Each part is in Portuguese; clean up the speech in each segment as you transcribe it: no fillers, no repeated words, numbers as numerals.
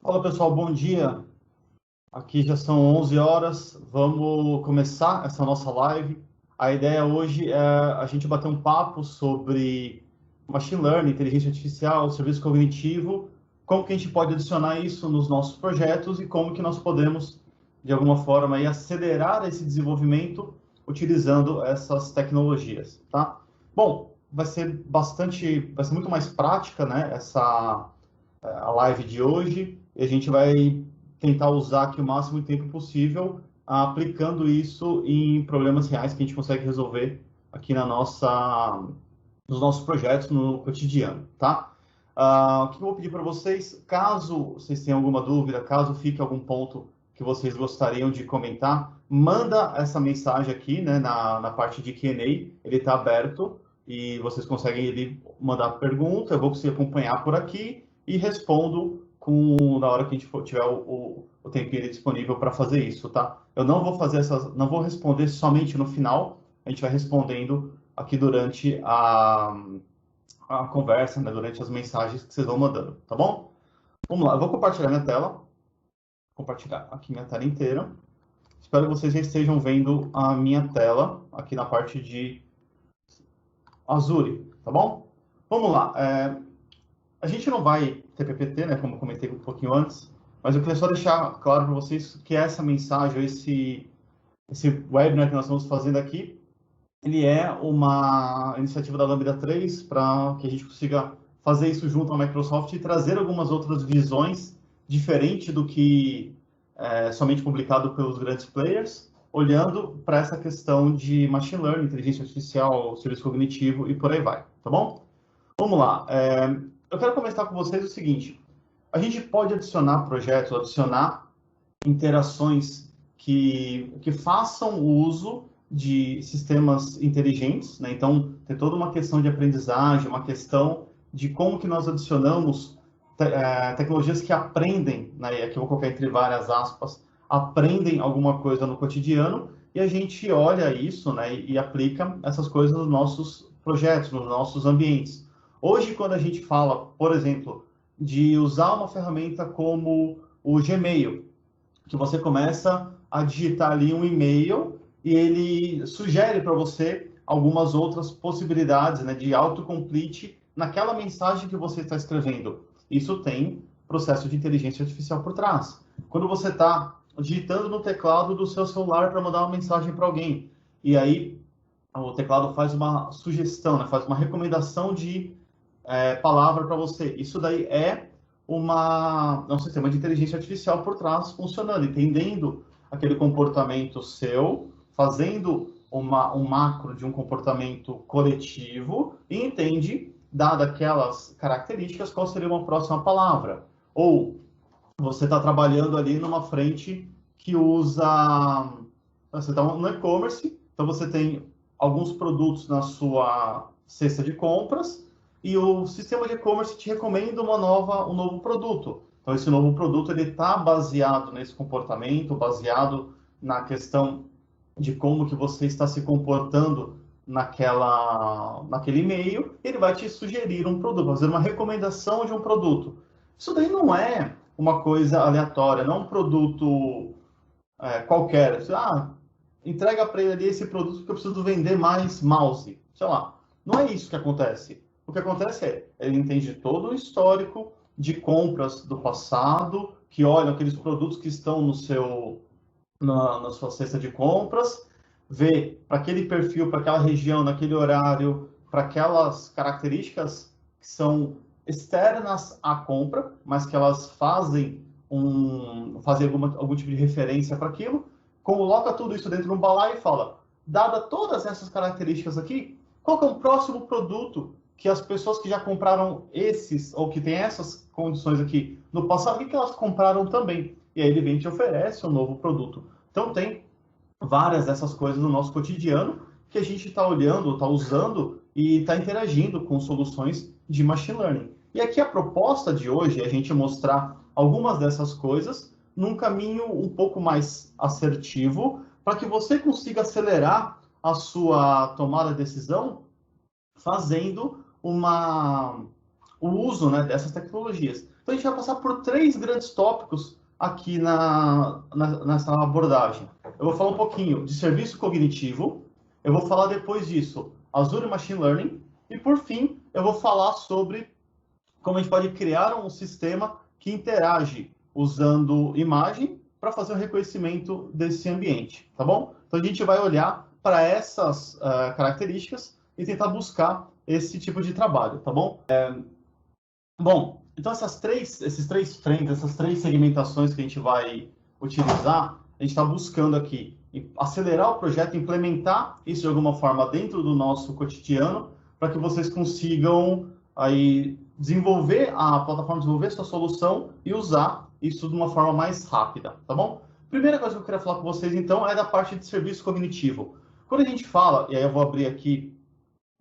Fala pessoal, bom dia. Aqui já são 11 horas, vamos começar essa nossa live. A ideia hoje é a gente bater um papo sobre machine learning, inteligência artificial, serviço cognitivo, como que a gente pode adicionar isso nos nossos projetos e como que nós podemos, de alguma forma, aí, acelerar esse desenvolvimento utilizando essas tecnologias, tá? Bom, vai ser muito mais prática, né, a live de hoje, e a gente vai tentar usar aqui o máximo de tempo possível, aplicando isso em problemas reais que a gente consegue resolver aqui nos nossos projetos no cotidiano, tá? O que eu vou pedir para vocês, caso vocês tenham alguma dúvida, caso fique algum ponto que vocês gostariam de comentar, manda essa mensagem aqui, né, na parte de Q&A, ele está aberto e vocês conseguem mandar pergunta, eu vou conseguir acompanhar por aqui e respondo na hora que a gente tiver o tempinho disponível para fazer isso, tá? Eu não vou não vou responder somente no final, a gente vai respondendo aqui durante a conversa, né, durante as mensagens que vocês vão mandando, tá bom? Vamos lá, eu vou compartilhar minha tela, compartilhar aqui minha tela inteira. Espero que vocês já estejam vendo a minha tela aqui na parte de Azure, tá bom? Vamos lá. A gente não vai ter PPT, né, como eu comentei um pouquinho antes, mas eu queria só deixar claro para vocês que essa mensagem, esse webinar que nós estamos fazendo aqui, ele é uma iniciativa da Lambda 3 para que a gente consiga fazer isso junto à Microsoft e trazer algumas outras visões diferentes do que é somente publicado pelos grandes players, olhando para essa questão de machine learning, inteligência artificial, serviço cognitivo e por aí vai, tá bom? Vamos lá. Eu quero comentar com vocês o seguinte: a gente pode adicionar projetos, adicionar interações que façam uso de sistemas inteligentes, né? Então, tem toda uma questão de aprendizagem, uma questão de como que nós adicionamos tecnologias que aprendem, né? E aqui eu vou colocar entre várias aspas, aprendem alguma coisa no cotidiano e a gente olha isso, né? E aplica essas coisas nos nossos projetos, nos nossos ambientes. Hoje, quando a gente fala, por exemplo, de usar uma ferramenta como o Gmail, que você começa a digitar ali um e-mail e ele sugere para você algumas outras possibilidades, né, de autocomplete naquela mensagem que você está escrevendo. Isso tem processo de inteligência artificial por trás. Quando você está digitando no teclado do seu celular para mandar uma mensagem para alguém, e aí o teclado faz uma sugestão, né, faz uma recomendação de palavra para você. Isso daí é um sistema de inteligência artificial por trás funcionando, entendendo aquele comportamento seu, fazendo um macro de um comportamento coletivo e entende, dadas aquelas características, qual seria uma próxima palavra. Ou você está trabalhando ali numa frente que usa. Você está no e-commerce, então você tem alguns produtos na sua cesta de compras e o sistema de e-commerce te recomenda um novo produto. Então, esse novo produto ele está baseado nesse comportamento, baseado na questão de como que você está se comportando naquele e-mail, ele vai te sugerir um produto, fazer uma recomendação de um produto. Isso daí não é uma coisa aleatória, não é um produto qualquer. Entrega para ele ali esse produto porque eu preciso vender mais mouse. Sei lá. Não é isso que acontece. O que acontece ele entende todo o histórico de compras do passado, que olha aqueles produtos que estão na sua cesta de compras, vê para aquele perfil, para aquela região, naquele horário, para aquelas características que são externas à compra, mas que elas fazem algum tipo de referência para aquilo, coloca tudo isso dentro de um balaio e fala, dada todas essas características aqui, qual que é o próximo produto que as pessoas que já compraram esses, ou que têm essas condições aqui no passado, o que elas compraram também? E aí ele vem e te oferece um novo produto. Então tem várias dessas coisas no nosso cotidiano que a gente está olhando, está usando e está interagindo com soluções de machine learning. E aqui a proposta de hoje é a gente mostrar algumas dessas coisas num caminho um pouco mais assertivo para que você consiga acelerar a sua tomada de decisão fazendo o uso, né, dessas tecnologias. Então, a gente vai passar por 3 grandes tópicos aqui nessa abordagem. Eu vou falar um pouquinho de serviço cognitivo, eu vou falar depois disso Azure Machine Learning, e por fim, eu vou falar sobre como a gente pode criar um sistema que interage usando imagem para fazer o reconhecimento desse ambiente, tá bom? Então, a gente vai olhar para essas características e tentar buscar esse tipo de trabalho, tá bom? Bom, então esses três frentes, essas 3 segmentações que a gente vai utilizar, a gente está buscando aqui acelerar o projeto, implementar isso de alguma forma dentro do nosso cotidiano, para que vocês consigam aí desenvolver a plataforma, desenvolver sua solução e usar isso de uma forma mais rápida, tá bom? Primeira coisa que eu queria falar com vocês, então, é da parte de serviço cognitivo. Quando a gente fala, e aí eu vou abrir aqui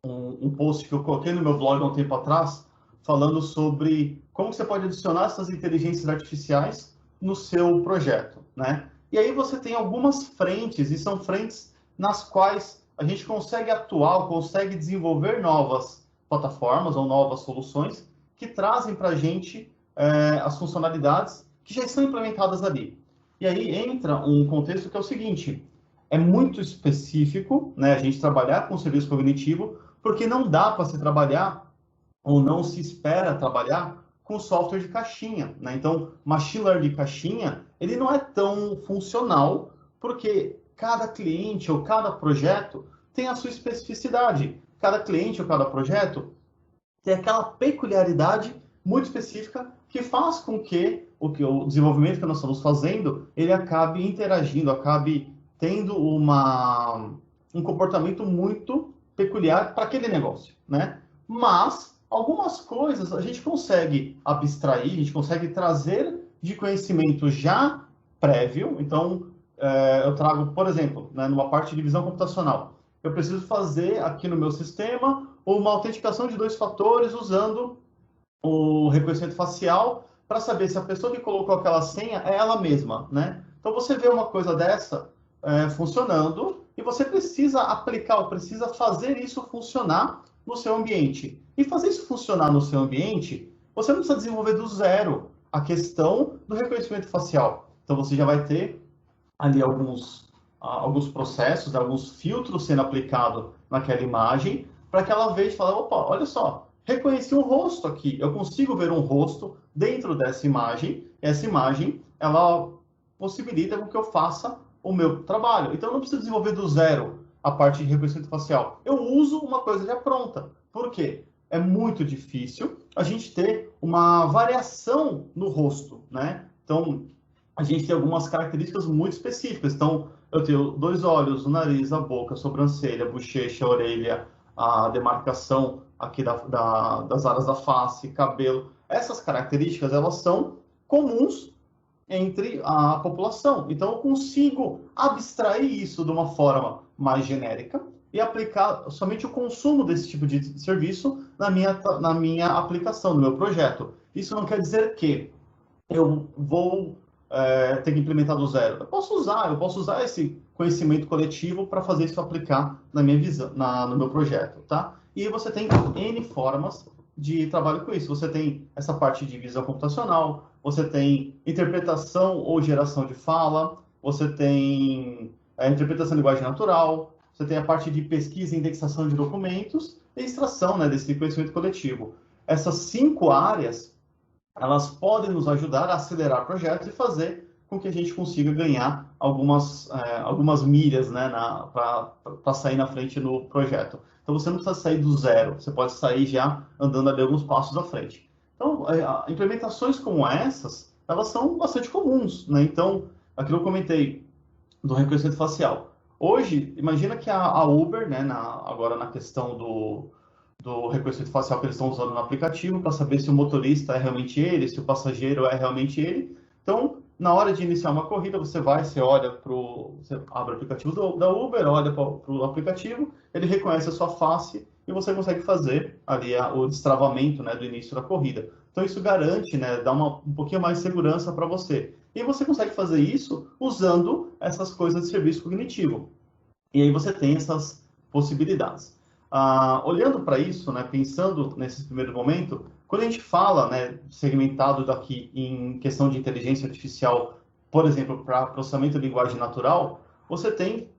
um post que eu coloquei no meu blog há um tempo atrás, falando sobre como você pode adicionar essas inteligências artificiais no seu projeto, né? E aí você tem algumas frentes, e são frentes nas quais a gente consegue atuar, consegue desenvolver novas plataformas ou novas soluções que trazem para a gente as funcionalidades que já estão implementadas ali. E aí entra um contexto que é o seguinte, é muito específico, né, a gente trabalhar com serviço cognitivo, porque não dá para se trabalhar ou não se espera trabalhar com software de caixinha, né? Então, machine learning de caixinha, ele não é tão funcional, porque cada cliente ou cada projeto tem a sua especificidade. Cada cliente ou cada projeto tem aquela peculiaridade muito específica que faz com que o desenvolvimento que nós estamos fazendo, ele acabe interagindo, acabe tendo um comportamento muito peculiar para aquele negócio, né? Mas algumas coisas a gente consegue abstrair, a gente consegue trazer de conhecimento já prévio. Então, eu trago, por exemplo, né, numa parte de visão computacional, eu preciso fazer aqui no meu sistema uma autenticação de 2 fatores usando o reconhecimento facial para saber se a pessoa que colocou aquela senha é ela mesma, né? Então, você vê uma coisa dessa funcionando e você precisa aplicar, ou precisa fazer isso funcionar no seu ambiente. E fazer isso funcionar no seu ambiente, você não precisa desenvolver do zero a questão do reconhecimento facial. Então, você já vai ter ali alguns processos, alguns filtros sendo aplicados naquela imagem, para que ela veja e fale, opa, olha só, reconheci um rosto aqui, eu consigo ver um rosto dentro dessa imagem, essa imagem, ela possibilita com que eu faça o meu trabalho. Então, eu não preciso desenvolver do zero a parte de reconhecimento facial. Eu uso uma coisa já pronta. Por quê? É muito difícil a gente ter uma variação no rosto, né? Então, a gente tem algumas características muito específicas. Então, eu tenho 2 olhos, o nariz, a boca, a sobrancelha, a bochecha, a orelha, a demarcação aqui das áreas da face, cabelo. Essas características, elas são comuns entre a população. Então, eu consigo abstrair isso de uma forma mais genérica e aplicar somente o consumo desse tipo de serviço na minha aplicação, no meu projeto. Isso não quer dizer que eu vou ter que implementar do zero. Eu posso usar esse conhecimento coletivo para fazer isso aplicar na minha visão, no meu projeto, tá? E você tem N formas de trabalho com isso. Você tem essa parte de visão computacional, você tem interpretação ou geração de fala, você tem a interpretação de linguagem natural, você tem a parte de pesquisa e indexação de documentos e extração, né, desse conhecimento coletivo. Essas 5 áreas, elas podem nos ajudar a acelerar projetos e fazer com que a gente consiga ganhar algumas milhas, né, para sair na frente no projeto. Então, você não precisa sair do zero, você pode sair já andando ali alguns passos à frente. Então, implementações como essas, elas são bastante comuns, né? Então, aquilo que eu comentei do reconhecimento facial. Hoje, imagina que a Uber, né, agora na questão do reconhecimento facial que eles estão usando no aplicativo, para saber se o motorista é realmente ele, se o passageiro é realmente ele. Então, na hora de iniciar uma corrida, você olha você abre o aplicativo da Uber, olha para o aplicativo, ele reconhece a sua face e você consegue fazer ali o destravamento, né, do início da corrida. Então, isso garante, né, dá um pouquinho mais de segurança para você. E você consegue fazer isso usando essas coisas de serviço cognitivo. E aí você tem essas possibilidades. Olhando para isso, né, pensando nesse primeiro momento, quando a gente fala, né, segmentado daqui em questão de inteligência artificial, por exemplo, para processamento de linguagem natural, você tem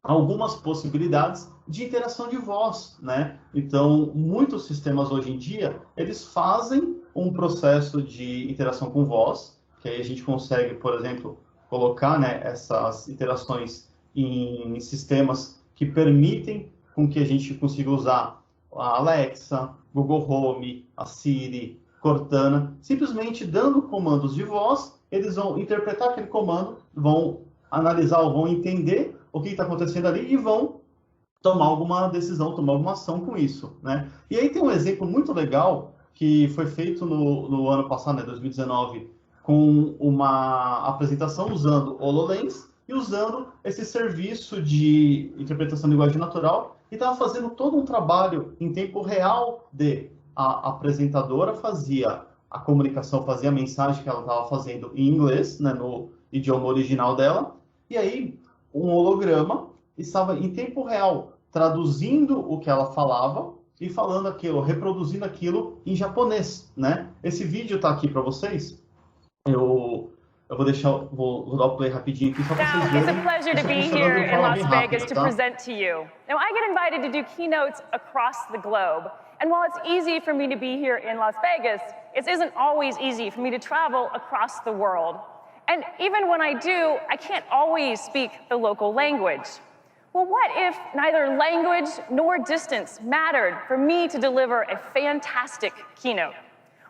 algumas possibilidades de interação de voz, né? Então, muitos sistemas hoje em dia, eles fazem um processo de interação com voz, que aí a gente consegue, por exemplo, colocar, né, essas interações em sistemas que permitem com que a gente consiga usar a Alexa, Google Home, a Siri, Cortana, simplesmente dando comandos de voz, eles vão interpretar aquele comando, vão analisar ou vão entender o que está acontecendo ali e vão tomar alguma decisão, tomar alguma ação com isso, né? E aí tem um exemplo muito legal que foi feito no ano passado, né, 2019, com uma apresentação usando HoloLens e usando esse serviço de interpretação de linguagem natural e estava fazendo todo um trabalho em tempo real de a apresentadora fazia a comunicação, fazia a mensagem que ela estava fazendo em inglês, né, no idioma original dela, e aí um holograma estava em tempo real traduzindo o que ela falava e falando aquilo, reproduzindo aquilo em japonês, né? Esse vídeo está aqui para vocês. Eu vou deixar, vou dar o play rapidinho aqui só para vocês verem. It's a pleasure to be here in Las Vegas to present to you. Now, I get invited to do keynotes across the globe. And while it's easy for me to be here in Las Vegas, it isn't always easy for me to travel across the world. And even when I do, I can't always speak the local language. Well, what if neither language nor distance mattered for me to deliver a fantastic keynote?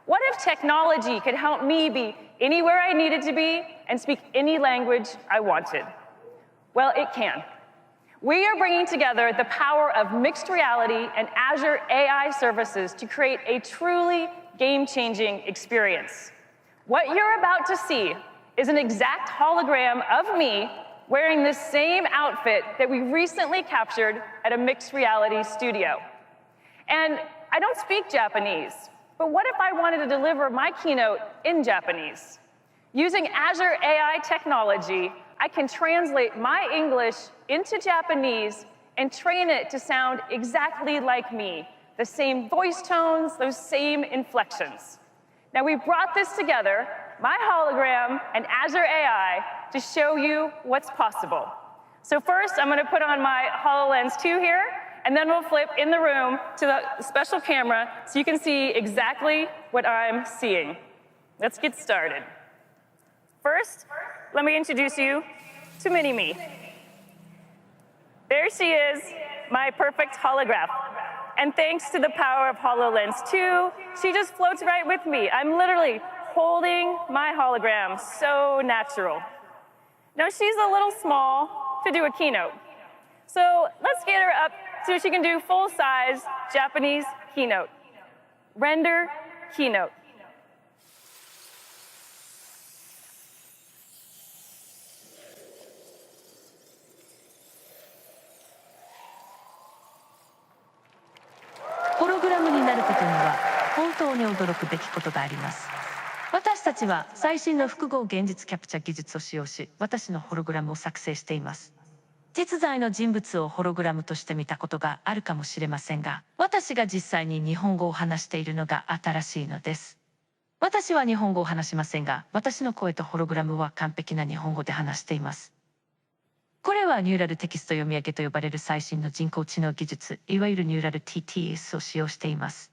What if technology could help me be anywhere I needed to be and speak any language I wanted? Well, it can. We are bringing together the power of mixed reality and Azure AI services to create a truly game-changing experience. What you're about to see is an exact hologram of me wearing this same outfit that we recently captured at a mixed reality studio. And I don't speak Japanese, but what if I wanted to deliver my keynote in Japanese? Using Azure AI technology, I can translate my English into Japanese and train it to sound exactly like me, the same voice tones, those same inflections. Now, we brought this together, my hologram and Azure AI, to show you what's possible. So first, I'm going to put on my HoloLens 2 here, and then we'll flip in the room to the special camera so you can see exactly what I'm seeing. Let's get started. First, let me introduce you to Mini-Me. There she is, my perfect holograph. And thanks to the power of HoloLens 2, she just floats right with me. I'm literally holding my hologram, so natural. Now she's a little small to do a keynote. So let's get her up so she can do full-size Japanese keynote. Render keynote.ホログラムになることには本当に驚くべきことがあります。私たちは最新の複合現実キャプチャ技術を使用し、私のホログラムを作成しています。実在の人物をホログラムとして見たことがあるかもしれませんが、私が実際に日本語を話しているのが新しいのです。私は日本語を話しませんが、私の声とホログラムは完璧な日本語で話しています。これはニューラルテキスト読み上げと呼ばれる最新の人工知能技術、いわゆるニューラル TTS を使用しています。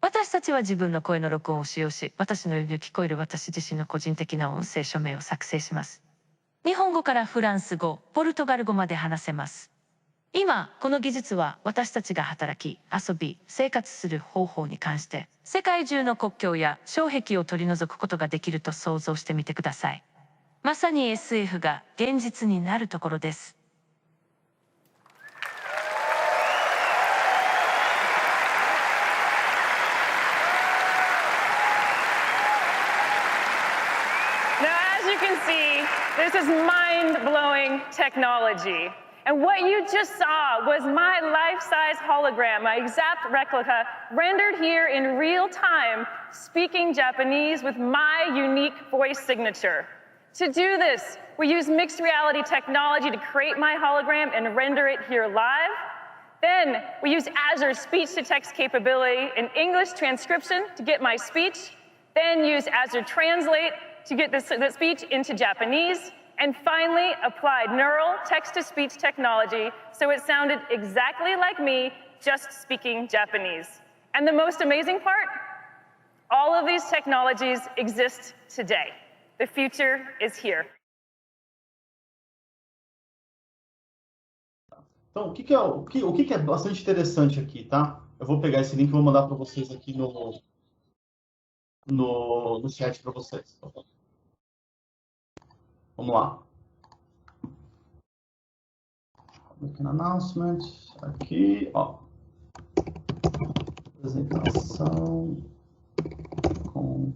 私たちは自分の声の録音を使用し、私のように聞こえる私自身の個人的な音声署名を作成します。日本語からフランス語、ポルトガル語まで話せます。今、この技術は私たちが働き、遊び、生活する方法に関して、世界中の国境や障壁を取り除くことができると想像してみてください。まさに SF が現実になるところです。This is mind-blowing technology. And what you just saw was my life-size hologram, my exact replica, rendered here in real time, speaking Japanese with my unique voice signature. To do this, we use mixed reality technology to create my hologram and render it here live. Then we use Azure's speech-to-text capability and English transcription to get my speech, then use Azure Translate to get the speech into Japanese, and finally applied neural text-to-speech technology so it sounded exactly like me, just speaking Japanese. And the most amazing part? All of these technologies exist today. The future is here. Então, o que é bastante interessante aqui, tá? Eu vou pegar esse link e vou mandar para vocês aqui no chat para vocês. Vamos lá. Pequeno announcement. Aqui, ó. Apresentação com...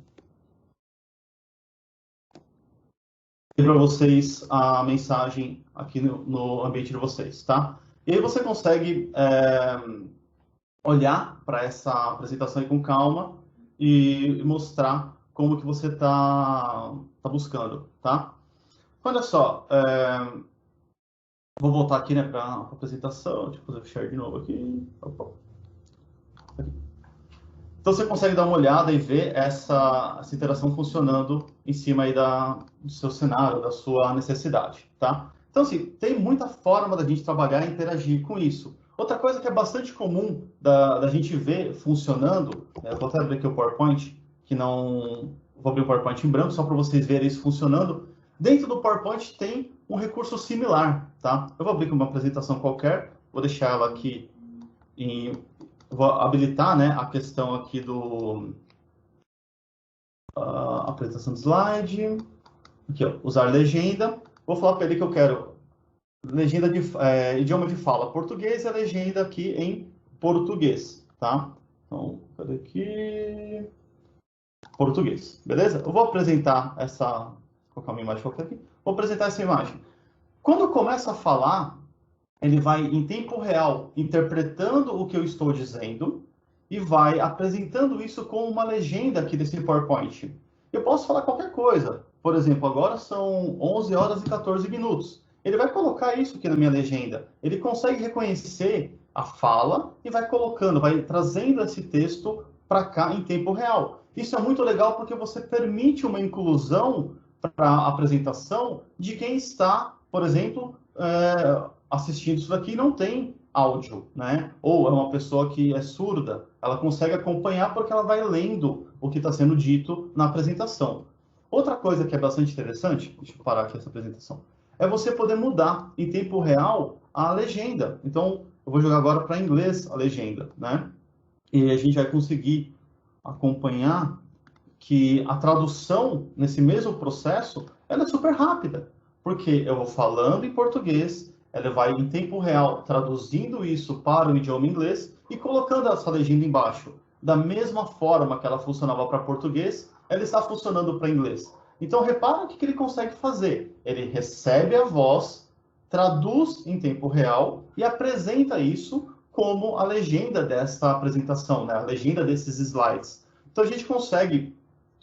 E para vocês a mensagem aqui no ambiente de vocês, tá? E aí você consegue olhar para essa apresentação aí com calma e mostrar como que você tá buscando, tá? Olha só, vou voltar aqui, né, para a apresentação. Deixa eu fazer o share de novo aqui. Opa. Aqui. Então você consegue dar uma olhada e ver essa interação funcionando em cima aí do seu cenário, da sua necessidade, tá? Então, assim, tem muita forma da gente trabalhar e interagir com isso. Outra coisa que é bastante comum da gente ver funcionando, né, eu vou até abrir aqui o PowerPoint, que não... Vou abrir o PowerPoint em branco só para vocês verem isso funcionando. Dentro do PowerPoint tem um recurso similar, tá? Eu vou abrir aqui uma apresentação qualquer, vou deixar ela aqui vou habilitar, né, a questão aqui do apresentação de slide. Aqui, ó, usar legenda. Vou falar para ele que eu quero legenda de idioma de fala português e a legenda aqui em português, tá? Então, cadê aqui? Português, beleza? Eu vou apresentar vou colocar uma imagem qualquer aqui. Vou apresentar essa imagem. Quando eu começo a falar, ele vai em tempo real interpretando o que eu estou dizendo e vai apresentando isso com uma legenda aqui desse PowerPoint. Eu posso falar qualquer coisa. Por exemplo, agora são 11 horas e 14 minutos. Ele vai colocar isso aqui na minha legenda. Ele consegue reconhecer a fala e vai colocando, vai trazendo esse texto para cá em tempo real. Isso é muito legal porque você permite uma inclusão para a apresentação de quem está, por exemplo, assistindo isso daqui e não tem áudio, né? Ou é uma pessoa que é surda, ela consegue acompanhar porque ela vai lendo o que está sendo dito na apresentação. Outra coisa que é bastante interessante, deixa eu parar aqui essa apresentação, é você poder mudar em tempo real a legenda. Então, eu vou jogar agora para inglês a legenda, né? E a gente vai conseguir acompanhar que a tradução nesse mesmo processo, ela é super rápida, porque eu vou falando em português, ela vai em tempo real traduzindo isso para o idioma inglês e colocando essa legenda embaixo. Da mesma forma que ela funcionava para português, ela está funcionando para inglês. Então, repara o que ele consegue fazer. Ele recebe a voz, traduz em tempo real e apresenta isso como a legenda dessa apresentação, né? A legenda desses slides. Então, a gente consegue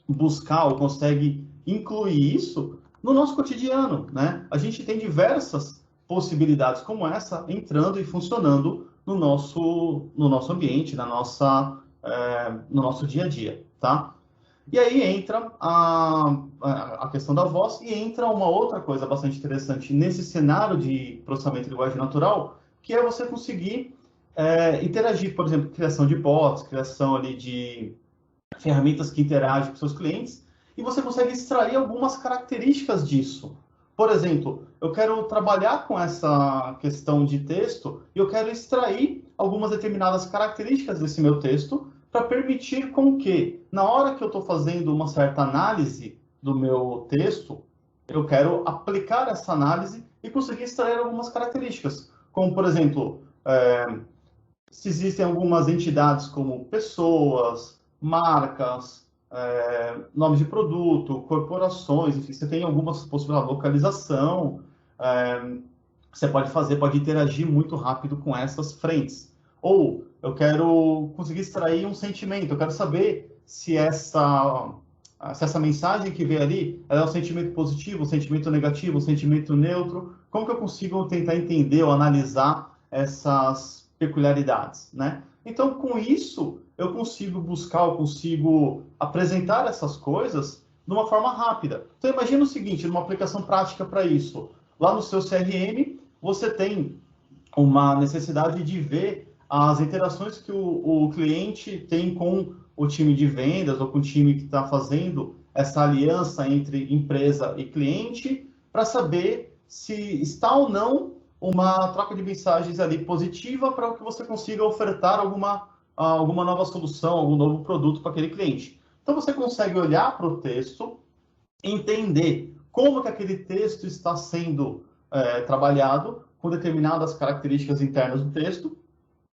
buscar ou consegue incluir isso no nosso cotidiano, né? A gente tem diversas possibilidades como essa entrando e funcionando no nosso ambiente, no nosso dia a dia, tá? E aí entra a questão da voz e entra uma outra coisa bastante interessante nesse cenário de processamento de linguagem natural, que é você conseguir interagir, por exemplo, criação de bots, criação ali de ferramentas que interagem com seus clientes, e você consegue extrair algumas características disso. Por exemplo, eu quero trabalhar com essa questão de texto e eu quero extrair algumas determinadas características desse meu texto para permitir com que, na hora que eu estou fazendo uma certa análise do meu texto, eu quero aplicar essa análise e conseguir extrair algumas características. Como, por exemplo, se existem algumas entidades como pessoas, marcas, nomes de produto, corporações, enfim, você tem algumas possibilidades de localização, você pode interagir muito rápido com essas frentes. Ou eu quero conseguir extrair um sentimento, eu quero saber se essa mensagem que vem ali ela é um sentimento positivo, um sentimento negativo, um sentimento neutro. Como que eu consigo tentar entender ou analisar essas peculiaridades, né? Então, com isso, eu consigo buscar, eu consigo apresentar essas coisas de uma forma rápida. Então, imagina o seguinte, numa aplicação prática para isso. Lá no seu CRM, você tem uma necessidade de ver as interações que o cliente tem com o time de vendas ou com o time que está fazendo essa aliança entre empresa e cliente, para saber se está ou não uma troca de mensagens ali positiva para que você consiga ofertar alguma nova solução, algum novo produto para aquele cliente. Então, você consegue olhar para o texto, entender como que aquele texto está sendo trabalhado com determinadas características internas do texto,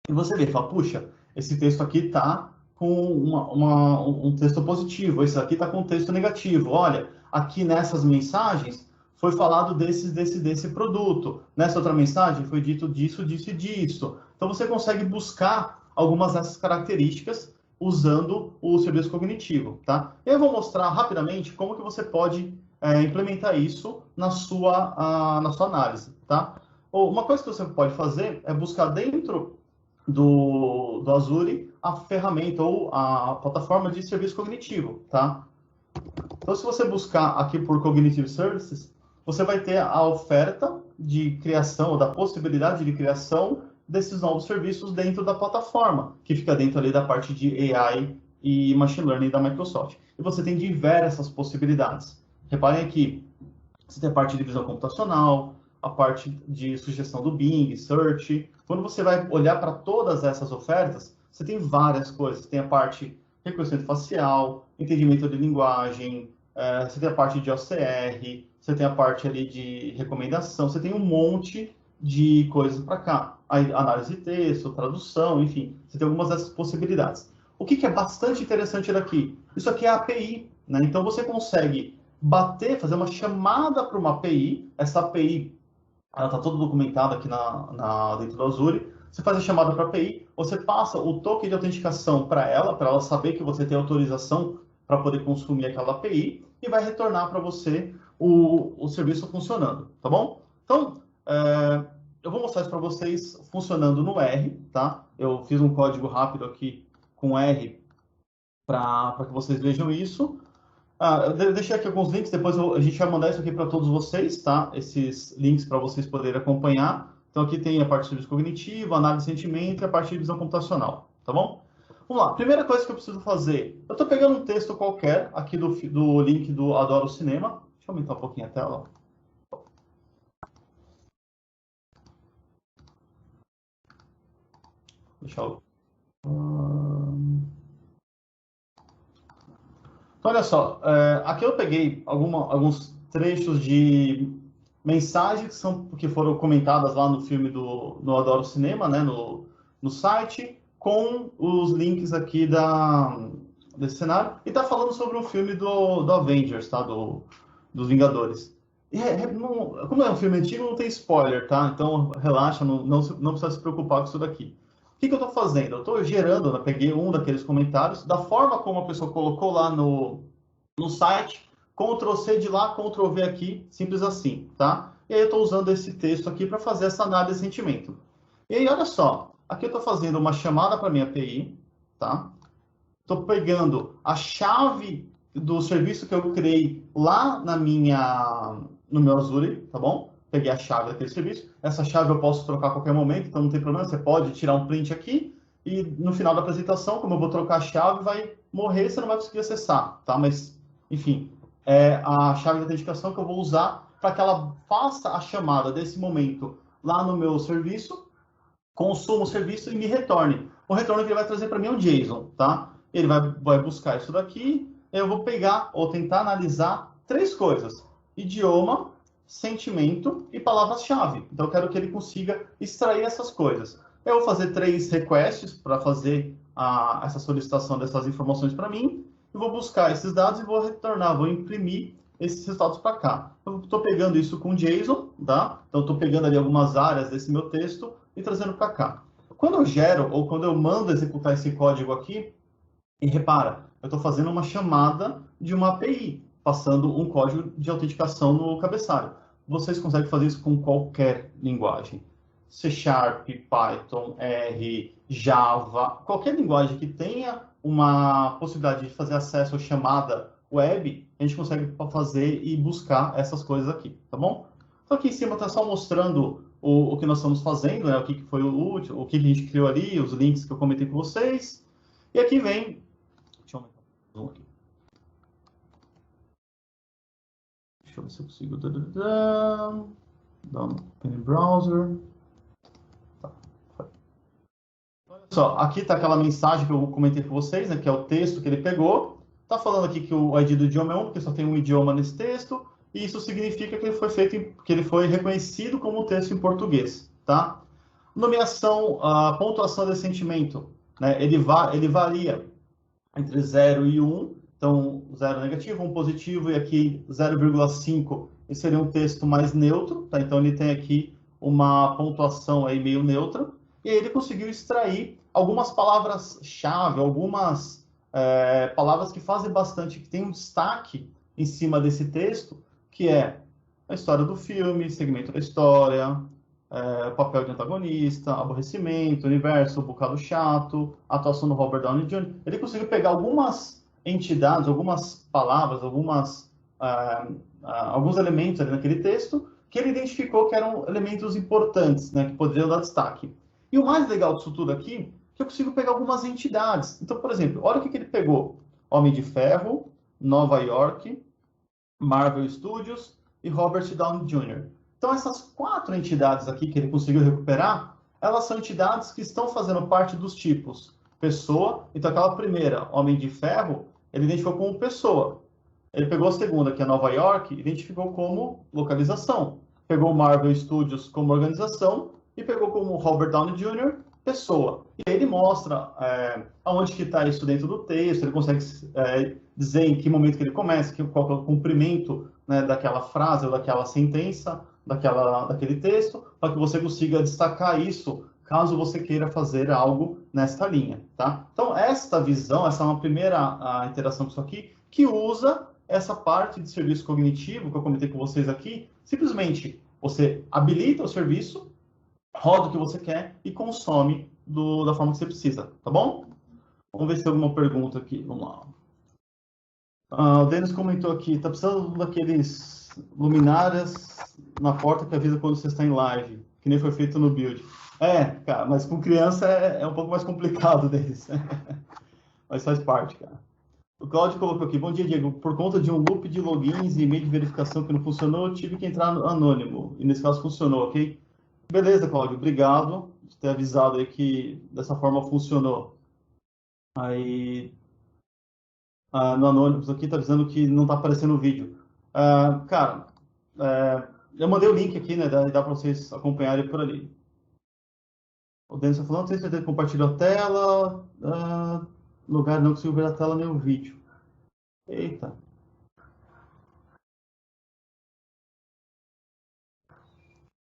e você vê, fala, puxa, esse texto aqui está com um texto positivo, esse aqui está com um texto negativo. Olha, aqui nessas mensagens foi falado desse produto. Nessa outra mensagem foi dito disso, disso e disso. Então, você consegue buscar algumas dessas características usando o serviço cognitivo, tá? Eu vou mostrar rapidamente como que você pode implementar isso na sua análise, tá? Uma coisa que você pode fazer é buscar dentro do Azure a ferramenta ou a plataforma de serviço cognitivo, tá? Então, se você buscar aqui por Cognitive Services, você vai ter a oferta de criação, ou da possibilidade de criação desses novos serviços dentro da plataforma, que fica dentro ali da parte de AI e Machine Learning da Microsoft. E você tem diversas possibilidades. Reparem aqui, você tem a parte de visão computacional, a parte de sugestão do Bing, Search. Quando você vai olhar para todas essas ofertas, você tem várias coisas. Você tem a parte de reconhecimento facial, entendimento de linguagem, você tem a parte de OCR, você tem a parte ali de recomendação, você tem um monte de coisas para cá. Análise de texto, tradução, enfim, você tem algumas dessas possibilidades. O que é bastante interessante daqui? Isso aqui é a API, né? Então, você consegue fazer uma chamada para uma API. Essa API, ela está toda documentada aqui dentro do Azure. Você faz a chamada para a API, você passa o token de autenticação para ela saber que você tem autorização para poder consumir aquela API e vai retornar para você o serviço funcionando, tá bom? Então, eu vou mostrar isso para vocês funcionando no R, tá? Eu fiz um código rápido aqui com R para que vocês vejam isso. Eu deixei aqui alguns links, depois a gente vai mandar isso aqui para todos vocês, tá? Esses links para vocês poderem acompanhar. Então, aqui tem a parte de serviço cognitivo, análise de sentimento e a parte de visão computacional, tá bom? Vamos lá. Primeira coisa que eu preciso fazer. Eu estou pegando um texto qualquer aqui do link do Adoro Cinema. Deixa eu aumentar um pouquinho a tela. Deixa eu... Então, olha só. Aqui eu peguei alguns trechos de mensagens que foram comentadas lá no filme no Adoro Cinema, né, no site, com os links aqui desse cenário. E está falando sobre um filme do Avengers, tá? Dos Vingadores. Como é um filme antigo, não tem spoiler, tá? Então, relaxa, não precisa se preocupar com isso daqui. O que eu estou fazendo? Eu estou gerando, eu peguei um daqueles comentários, da forma como a pessoa colocou lá no site, Ctrl+C de lá, Ctrl+V aqui, simples assim, tá? E aí eu estou usando esse texto aqui para fazer essa análise de sentimento. E aí, olha só, aqui eu estou fazendo uma chamada para minha API, tá? Estou pegando a chave do serviço que eu criei lá no meu Azure, tá bom? Peguei a chave daquele serviço. Essa chave eu posso trocar a qualquer momento, então não tem problema. Você pode tirar um print aqui e no final da apresentação, como eu vou trocar a chave, vai morrer, você não vai conseguir acessar, tá? Mas, enfim, é a chave de autenticação que eu vou usar para que ela faça a chamada desse momento lá no meu serviço, consuma o serviço e me retorne. O retorno que ele vai trazer para mim é um JSON, tá? Ele vai buscar isso daqui, eu vou pegar ou tentar analisar 3 coisas: idioma, sentimento e palavras-chave. Então, eu quero que ele consiga extrair essas coisas. Eu vou fazer 3 requests para fazer essa solicitação dessas informações para mim. Eu vou buscar esses dados e vou retornar, vou imprimir esses resultados para cá. Eu estou pegando isso com JSON, tá? Então, estou pegando ali algumas áreas desse meu texto e trazendo para cá. Quando eu gero ou quando eu mando executar esse código aqui, e repara, eu estou fazendo uma chamada de uma API, passando um código de autenticação no cabeçalho. Vocês conseguem fazer isso com qualquer linguagem. C Sharp, Python, R, Java, qualquer linguagem que tenha uma possibilidade de fazer acesso à chamada web, a gente consegue fazer e buscar essas coisas aqui, tá bom? Então aqui em cima está só mostrando o que nós estamos fazendo, né? O que foi o último, o que a gente criou ali, os links que eu comentei com vocês. E aqui vem... Deixa eu aumentar o zoom aqui. Deixa eu ver se eu consigo... Dar um open browser. Tá, foi. Olha só, aqui está aquela mensagem que eu comentei com vocês, né? Que é o texto que ele pegou. Está falando aqui que o ID do idioma é 1, porque só tem um idioma nesse texto. E isso significa que ele foi que ele foi reconhecido como um texto em português, tá? Nomeação, a pontuação de assentimento, né? Ele varia entre 0 e 1, então 0 negativo, 1 positivo, e aqui 0,5, esse seria um texto mais neutro, tá? Então ele tem aqui uma pontuação aí meio neutra, e aí ele conseguiu extrair algumas palavras-chave, algumas palavras que fazem bastante, que tem um destaque em cima desse texto, que é a história do filme, segmento da história, papel de antagonista, aborrecimento, universo, um bocado chato, atuação do Robert Downey Jr. Ele conseguiu pegar algumas entidades, algumas palavras, alguns elementos ali naquele texto, que ele identificou que eram elementos importantes, né, que poderiam dar destaque. E o mais legal disso tudo aqui, é que eu consigo pegar algumas entidades. Então, por exemplo, olha o que ele pegou. Homem de Ferro, Nova York, Marvel Studios e Robert Downey Jr. Então, essas 4 entidades aqui que ele conseguiu recuperar, elas são entidades que estão fazendo parte dos tipos pessoa. Então, aquela primeira, Homem de Ferro, ele identificou como pessoa. Ele pegou a segunda, que é Nova York, e identificou como localização. Pegou Marvel Studios como organização e pegou como Robert Downey Jr., pessoa. E aí ele mostra aonde que está isso dentro do texto, ele consegue dizer em que momento que ele começa, qual é o comprimento, né, daquela frase ou daquela sentença, daquele texto, para que você consiga destacar isso, caso você queira fazer algo nesta linha, tá? Então, esta visão, essa é uma primeira interação com isso aqui, que usa essa parte de serviço cognitivo, que eu comentei com vocês aqui. Simplesmente, você habilita o serviço, roda o que você quer e consome da forma que você precisa, tá bom? Vamos ver se tem alguma pergunta aqui, vamos lá. O Denis comentou aqui, tá precisando daqueles luminárias na porta que avisa quando você está em live, que nem foi feito no build. Cara, mas com criança é um pouco mais complicado deles. Mas faz parte, cara. O Claudio colocou aqui, bom dia, Diego. Por conta de um loop de logins e e-mail de verificação que não funcionou, eu tive que entrar no anônimo. E nesse caso funcionou, ok? Beleza, Claudio. Obrigado por ter avisado aí que dessa forma funcionou. Aí, no anônimo aqui está dizendo que não está aparecendo o vídeo. Cara, eu mandei o link aqui, né? Dá para vocês acompanharem por ali. O Denis está falando, não tem certeza que compartilhou a tela. Lugar não consigo ver a tela nem o vídeo. Eita.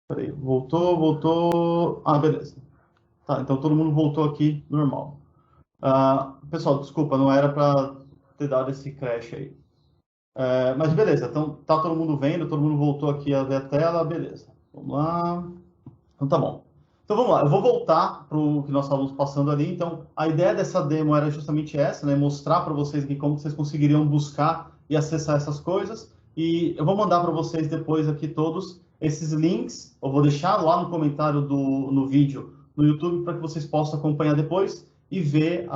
Peraí, voltou. Beleza. Tá, então todo mundo voltou aqui normal. Pessoal, desculpa, não era para ter dado esse crash aí. Mas beleza, então tá todo mundo vendo, todo mundo voltou aqui a ver a tela, beleza. Vamos lá. Então tá bom. Então vamos lá, eu vou voltar para o que nós estávamos passando ali. Então a ideia dessa demo era justamente essa, né? Mostrar para vocês aqui como vocês conseguiriam buscar e acessar essas coisas. E eu vou mandar para vocês depois aqui todos esses links. Eu vou deixar lá no comentário no vídeo no YouTube para que vocês possam acompanhar depois e ver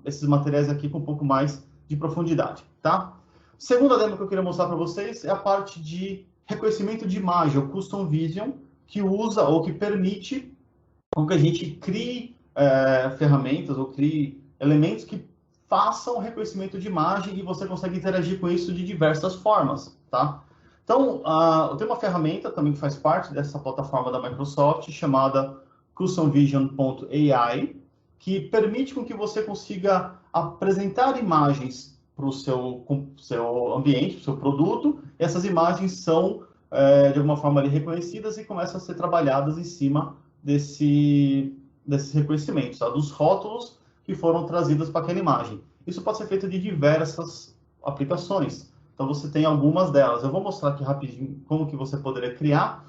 esses materiais aqui com um pouco mais de profundidade, tá? Segunda demo que eu queria mostrar para vocês é a parte de reconhecimento de imagem, o Custom Vision, que usa ou que permite que a gente crie ferramentas ou crie elementos que façam reconhecimento de imagem e você consegue interagir com isso de diversas formas, tá? Então, tem uma ferramenta também que faz parte dessa plataforma da Microsoft chamada customvision.ai, que permite com que você consiga apresentar imagens para o seu ambiente, para o seu produto. Essas imagens são de alguma forma ali reconhecidas e começam a ser trabalhadas em cima desses reconhecimentos, tá? Dos rótulos que foram trazidos para aquela imagem. Isso pode ser feito de diversas aplicações. Então você tem algumas delas. Eu vou mostrar aqui rapidinho como que você poderia criar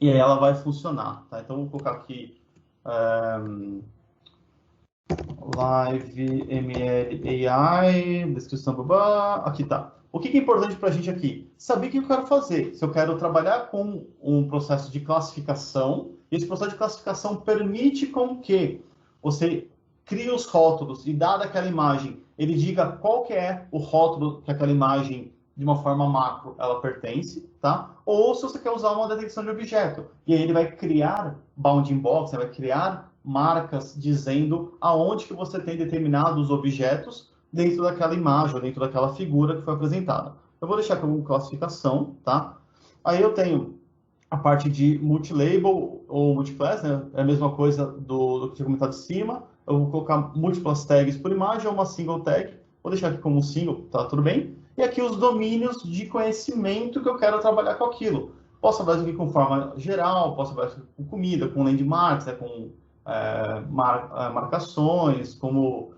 E aí ela vai funcionar, tá? Então, vou colocar aqui Live ML AI, descrição, babá. Aqui tá. O que é importante para a gente aqui? Saber o que eu quero fazer. Se eu quero trabalhar com um processo de classificação, esse processo de classificação permite com que você crie os rótulos e, dada aquela imagem, ele diga qual que é o rótulo que aquela imagem, de uma forma macro, ela pertence, tá? Ou se você quer usar uma detecção de objeto. E aí ele vai criar bounding box, vai criar marcas dizendo aonde que você tem determinados objetos dentro daquela imagem, ou dentro daquela figura que foi apresentada. Eu vou deixar como classificação, tá? Aí eu tenho a parte de multilabel ou multiclass, né? É a mesma coisa do que tinha comentado de cima. Eu vou colocar múltiplas tags por imagem ou uma single tag. Vou deixar aqui como single, tá tudo bem? E aqui os domínios de conhecimento que eu quero trabalhar com aquilo. Posso trabalhar aqui com forma geral, posso trabalhar com comida, com landmarks, né? Com marcações, como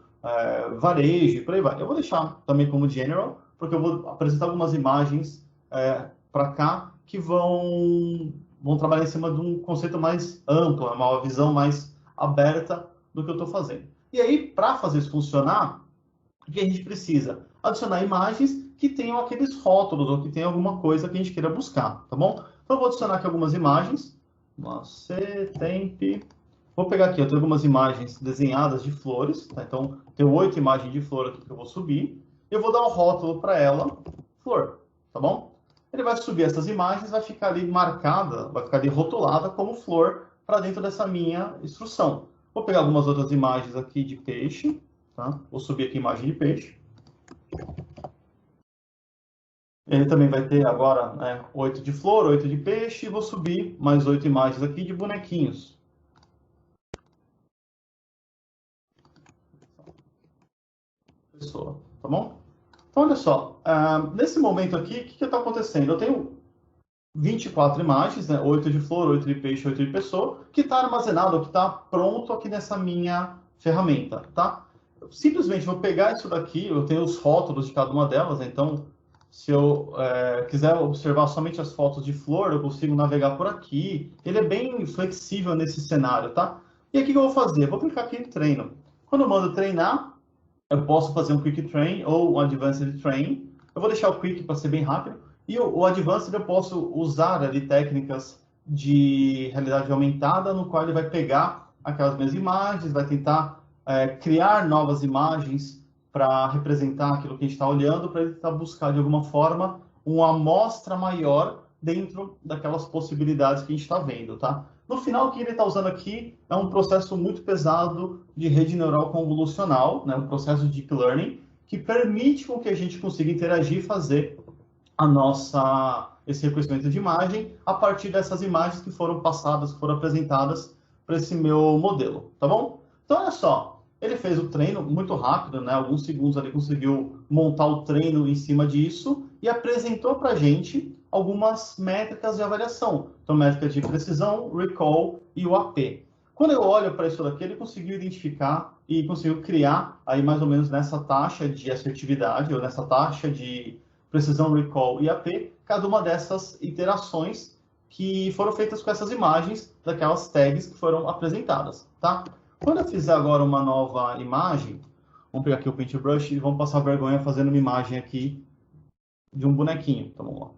varejo, e por aí vai. Eu vou deixar também como general, porque eu vou apresentar algumas imagens para cá que vão trabalhar em cima de um conceito mais amplo, uma visão mais aberta do que eu estou fazendo. E aí, para fazer isso funcionar, o que a gente precisa? Adicionar imagens que tenham aqueles rótulos ou que tenham alguma coisa que a gente queira buscar, tá bom? Então, eu vou adicionar aqui algumas imagens. Vou pegar aqui, eu tenho algumas imagens desenhadas de flores, tá? Então, tenho 8 imagens de flor aqui que eu vou subir. Eu vou dar um rótulo para ela, flor, tá bom? Ele vai subir essas imagens, vai ficar ali marcada, vai ficar ali rotulada como flor para dentro dessa minha instrução. Vou pegar algumas outras imagens aqui de peixe, tá? Vou subir aqui a imagem de peixe. Ele também vai ter agora 8 de flor, 8 de peixe, e vou subir mais 8 imagens aqui de bonequinhos. Pessoa, tá bom? Então, olha só, nesse momento aqui, o que está acontecendo? Eu tenho 24 imagens, né? 8 de flor, 8 de peixe, 8 de pessoa, que está armazenado, que está pronto aqui nessa minha ferramenta, tá? Eu simplesmente vou pegar isso daqui, eu tenho os rótulos de cada uma delas, então, se eu quiser observar somente as fotos de flor, eu consigo navegar por aqui. Ele é bem flexível nesse cenário, tá? E aqui o que eu vou fazer? Eu vou clicar aqui em treino. Quando eu mando treinar, eu posso fazer um Quick Train ou um Advanced Train. Eu vou deixar o Quick para ser bem rápido. E o Advanced eu posso usar ali técnicas de realidade aumentada, no qual ele vai pegar aquelas mesmas imagens, vai tentar criar novas imagens para representar aquilo que a gente está olhando, para ele tentar buscar de alguma forma uma amostra maior dentro daquelas possibilidades que a gente está vendo, tá? No final, o que ele está usando aqui é um processo muito pesado de rede neural convolucional, né? Um processo de deep learning, que permite com que a gente consiga interagir e fazer esse reconhecimento de imagem a partir dessas imagens que foram passadas, que foram apresentadas para esse meu modelo, tá bom? Então, olha só, ele fez o treino muito rápido, né? Alguns segundos ali conseguiu montar o treino em cima disso e apresentou para a gente algumas métricas de avaliação. Então, métricas de precisão, recall e o AP. Quando eu olho para isso daqui, ele conseguiu identificar e conseguiu criar aí mais ou menos nessa taxa de assertividade ou nessa taxa de precisão, recall e AP, cada uma dessas iterações que foram feitas com essas imagens daquelas tags que foram apresentadas, tá? Quando eu fizer agora uma nova imagem, vamos pegar aqui o Paintbrush e vamos passar vergonha fazendo uma imagem aqui de um bonequinho. Então, vamos lá.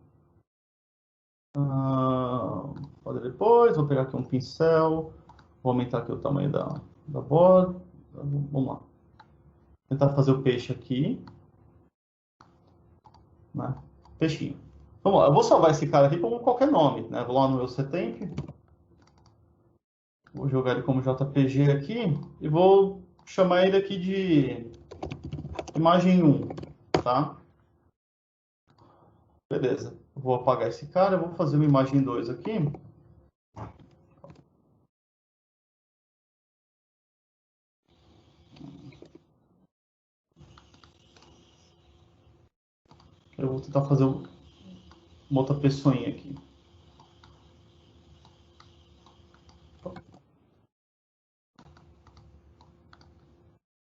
Fazer depois, vou pegar aqui um pincel, vou aumentar aqui o tamanho da borda. Vamos lá. Tentar fazer o peixe aqui. Né? Peixinho. Vamos lá, eu vou salvar esse cara aqui com qualquer nome, né? Vou lá no meu CTemp. Vou jogar ele como JPG aqui e vou chamar ele aqui de imagem 1, tá? Beleza. Vou apagar esse cara, vou fazer uma imagem 2 aqui. Eu vou tentar fazer uma outra pessoinha aqui.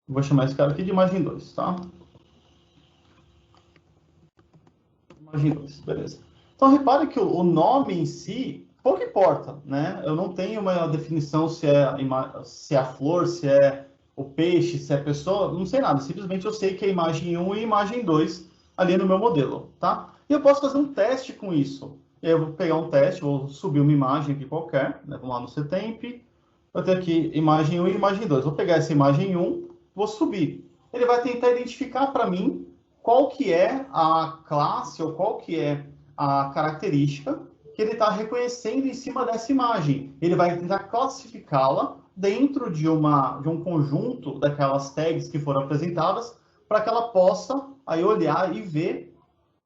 Vou chamar esse cara aqui de imagem 2, tá? Imagem 2, beleza. Então, repare que o nome em si pouco importa, né? Eu não tenho uma definição se é a flor, se é o peixe, se é a pessoa, não sei nada. Simplesmente eu sei que é imagem 1 e imagem 2 ali no meu modelo, tá? E eu posso fazer um teste com isso. Eu vou pegar um teste, vou subir uma imagem aqui qualquer, né? Vamos lá no CTEMP. Eu tenho aqui imagem 1 e imagem 2. Vou pegar essa imagem 1, vou subir. Ele vai tentar identificar para mim qual que é a classe ou qual que é a característica que ele está reconhecendo em cima dessa imagem. Ele vai tentar classificá-la dentro de um conjunto daquelas tags que foram apresentadas para que ela possa aí olhar e ver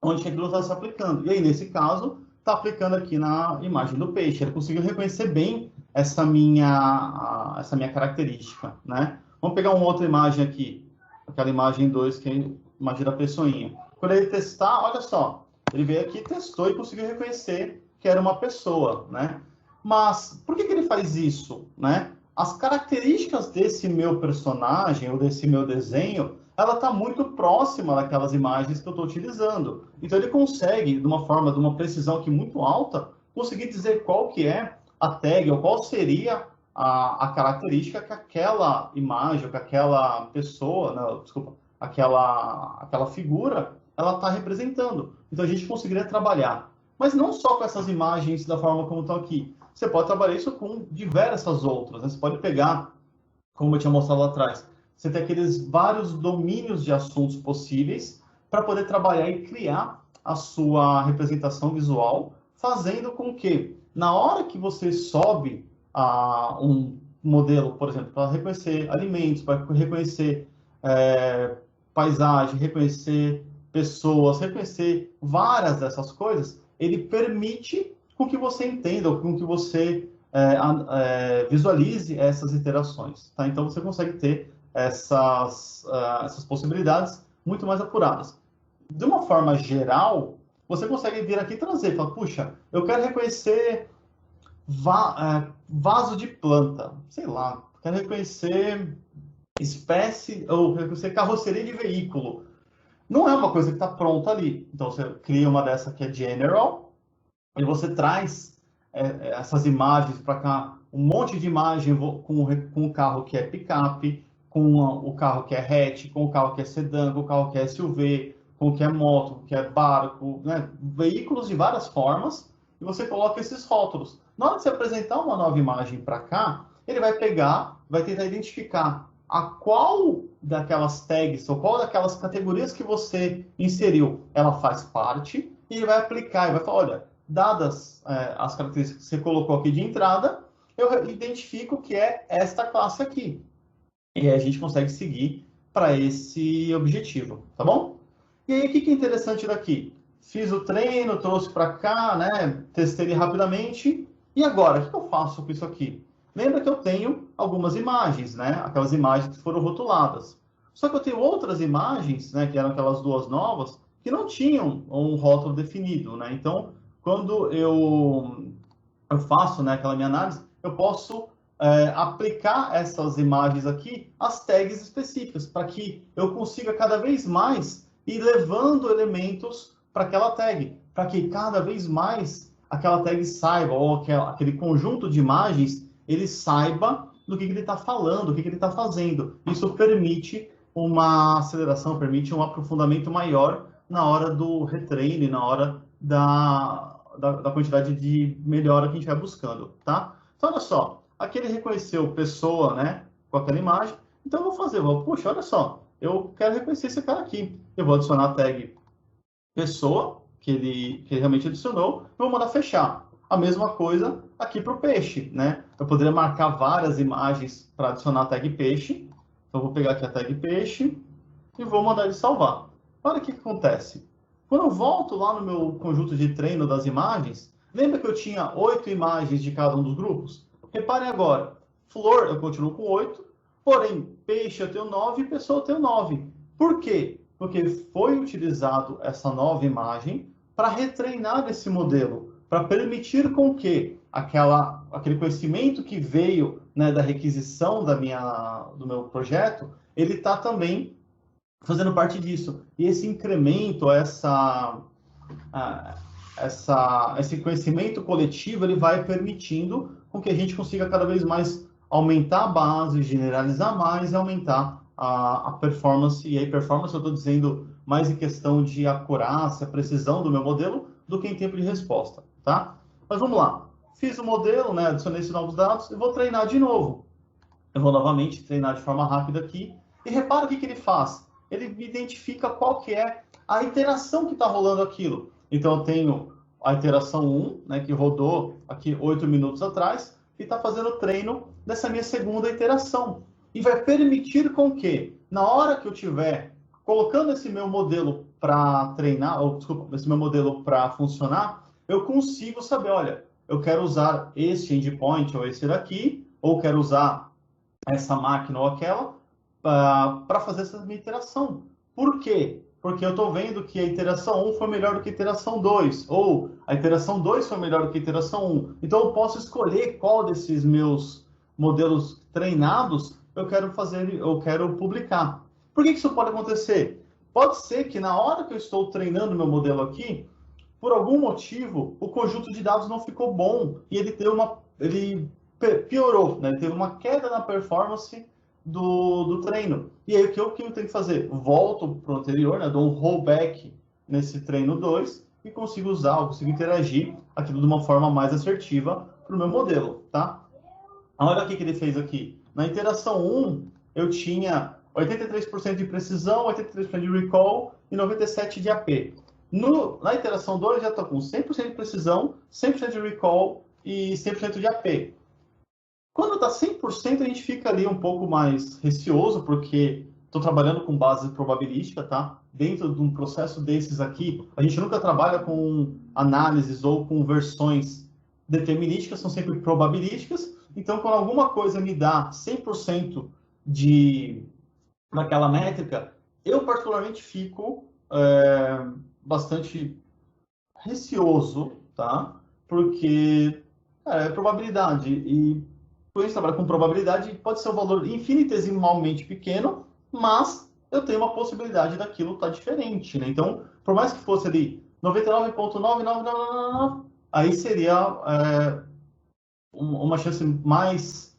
onde aquilo está se aplicando. E aí, nesse caso, está aplicando aqui na imagem do peixe. Ele conseguiu reconhecer bem essa minha característica, né? Vamos pegar uma outra imagem aqui, aquela imagem 2, que é a imagem da pessoinha. Quando ele testar, olha só, ele veio aqui, testou e conseguiu reconhecer que era uma pessoa, né? Mas por que ele faz isso, né? As características desse meu personagem ou desse meu desenho, ela está muito próxima daquelas imagens que eu estou utilizando. Então ele consegue, de uma precisão aqui muito alta, conseguir dizer qual que é a tag ou qual seria a característica que aquela imagem, ou que aquela pessoa, não, desculpa, aquela figura, ela está representando. Então a gente conseguiria trabalhar. Mas não só com essas imagens da forma como estão aqui. Você pode trabalhar isso com diversas outras, né? Você pode pegar, como eu tinha mostrado lá atrás, você tem aqueles vários domínios de assuntos possíveis para poder trabalhar e criar a sua representação visual, fazendo com que, na hora que você sobe um modelo, por exemplo, para reconhecer alimentos, para reconhecer paisagem, reconhecer pessoas, reconhecer várias dessas coisas, ele permite com que você entenda, ou com que você visualize essas interações. Tá? Então, você consegue ter essas possibilidades muito mais apuradas. De uma forma geral, você consegue vir aqui e trazer, falar, puxa, eu quero reconhecer vaso de planta, sei lá, quero reconhecer espécie, ou reconhecer carroceria de veículo. Não é uma coisa que está pronta ali. Então, você cria uma dessa que é general, e você traz essas imagens para cá, um monte de imagem com o carro que é picape, com o carro que é hatch, com o carro que é sedã, com o carro que é SUV, com o que é moto, com o que é barco, né? Veículos de várias formas, e você coloca esses rótulos. Na hora de você apresentar uma nova imagem para cá, ele vai pegar, vai tentar identificar a qual daquelas tags ou qual daquelas categorias que você inseriu, ela faz parte, e ele vai aplicar, e vai falar, olha, dadas as características que você colocou aqui de entrada, eu identifico que é esta classe aqui. E aí a gente consegue seguir para esse objetivo, tá bom? E aí, o que é interessante daqui? Fiz o treino, trouxe para cá, né? Testei ele rapidamente. E agora, o que eu faço com isso aqui? Lembra que eu tenho algumas imagens, né? Aquelas imagens que foram rotuladas. Só que eu tenho outras imagens, né? Que eram aquelas duas novas, que não tinham um rótulo definido, né? Então, quando eu faço, né, aquela minha análise, eu posso aplicar essas imagens aqui às tags específicas, para que eu consiga cada vez mais ir levando elementos para aquela tag, para que cada vez mais aquela tag saiba, ou aquele conjunto de imagens, ele saiba do que ele está falando, o que ele está fazendo. Isso permite uma aceleração, permite um aprofundamento maior na hora do retrain, na hora da quantidade de melhora que a gente vai buscando, tá? Então, olha só, aqui ele reconheceu pessoa, né, com aquela imagem, então eu vou fazer, puxa, olha só, eu quero reconhecer esse cara aqui. Eu vou adicionar a tag pessoa, que ele realmente adicionou, e vou mandar fechar. A mesma coisa aqui para o peixe, né? Eu poderia marcar várias imagens para adicionar a tag peixe. Então, eu vou pegar aqui a tag peixe e vou mandar ele salvar. Olha o que acontece. Quando eu volto lá no meu conjunto de treino das imagens, lembra que eu tinha 8 imagens de cada um dos grupos? Reparem agora, flor eu continuo com 8, porém, peixe eu tenho 9 e pessoa eu tenho 9. Por quê? Porque foi utilizado essa nova imagem para retreinar esse modelo, para permitir com que aquele conhecimento que veio, né, da requisição do meu projeto, ele está também fazendo parte disso. E esse incremento, esse conhecimento coletivo ele vai permitindo com que a gente consiga cada vez mais aumentar a base, generalizar mais e aumentar a performance. E aí, performance eu estou dizendo mais em questão de acurácia, precisão do meu modelo, do que em tempo de resposta, tá? Mas vamos lá. Fiz o modelo, né, adicionei esses novos dados e vou treinar de novo. Eu vou novamente treinar de forma rápida aqui. E repara o que ele faz. Ele identifica qual que é a iteração que está rolando aquilo. Então, eu tenho a iteração 1, né, que rodou aqui 8 minutos atrás, e está fazendo o treino dessa minha segunda iteração. E vai permitir com que, na hora que eu estiver colocando esse meu modelo para treinar, ou desculpa, esse meu modelo para funcionar, eu consigo saber, olha, eu quero usar este endpoint ou esse daqui, ou quero usar essa máquina ou aquela, para fazer essa minha iteração. Por quê? Porque eu estou vendo que a iteração 1 foi melhor do que a iteração 2, ou a iteração 2 foi melhor do que a iteração 1. Então, eu posso escolher qual desses meus modelos treinados eu quero publicar. Por que isso pode acontecer? Pode ser que na hora que eu estou treinando meu modelo aqui, por algum motivo, o conjunto de dados não ficou bom e ele piorou, né? Ele teve uma queda na performance do treino. E aí, o que eu tenho que fazer? Volto para o anterior, né? Dou um rollback nesse treino 2 e consigo interagir aquilo de uma forma mais assertiva para o meu modelo, tá? Olha o que ele fez aqui. Na interação 1, eu tinha 83% de precisão, 83% de recall e 97% de AP. Na interação 2, já estou com 100% de precisão, 100% de recall e 100% de AP. Quando está 100%, a gente fica ali um pouco mais receoso, porque estou trabalhando com base probabilística, tá? Dentro de um processo desses aqui, a gente nunca trabalha com análises ou com versões determinísticas, são sempre probabilísticas. Então, quando alguma coisa me dá 100% naquela métrica, eu particularmente fico bastante receoso, tá? Porque é probabilidade e quando a gente trabalha com probabilidade, pode ser um valor infinitesimalmente pequeno, mas eu tenho uma possibilidade daquilo estar diferente, né? Então, por mais que fosse ali 99,9999, aí seria uma chance mais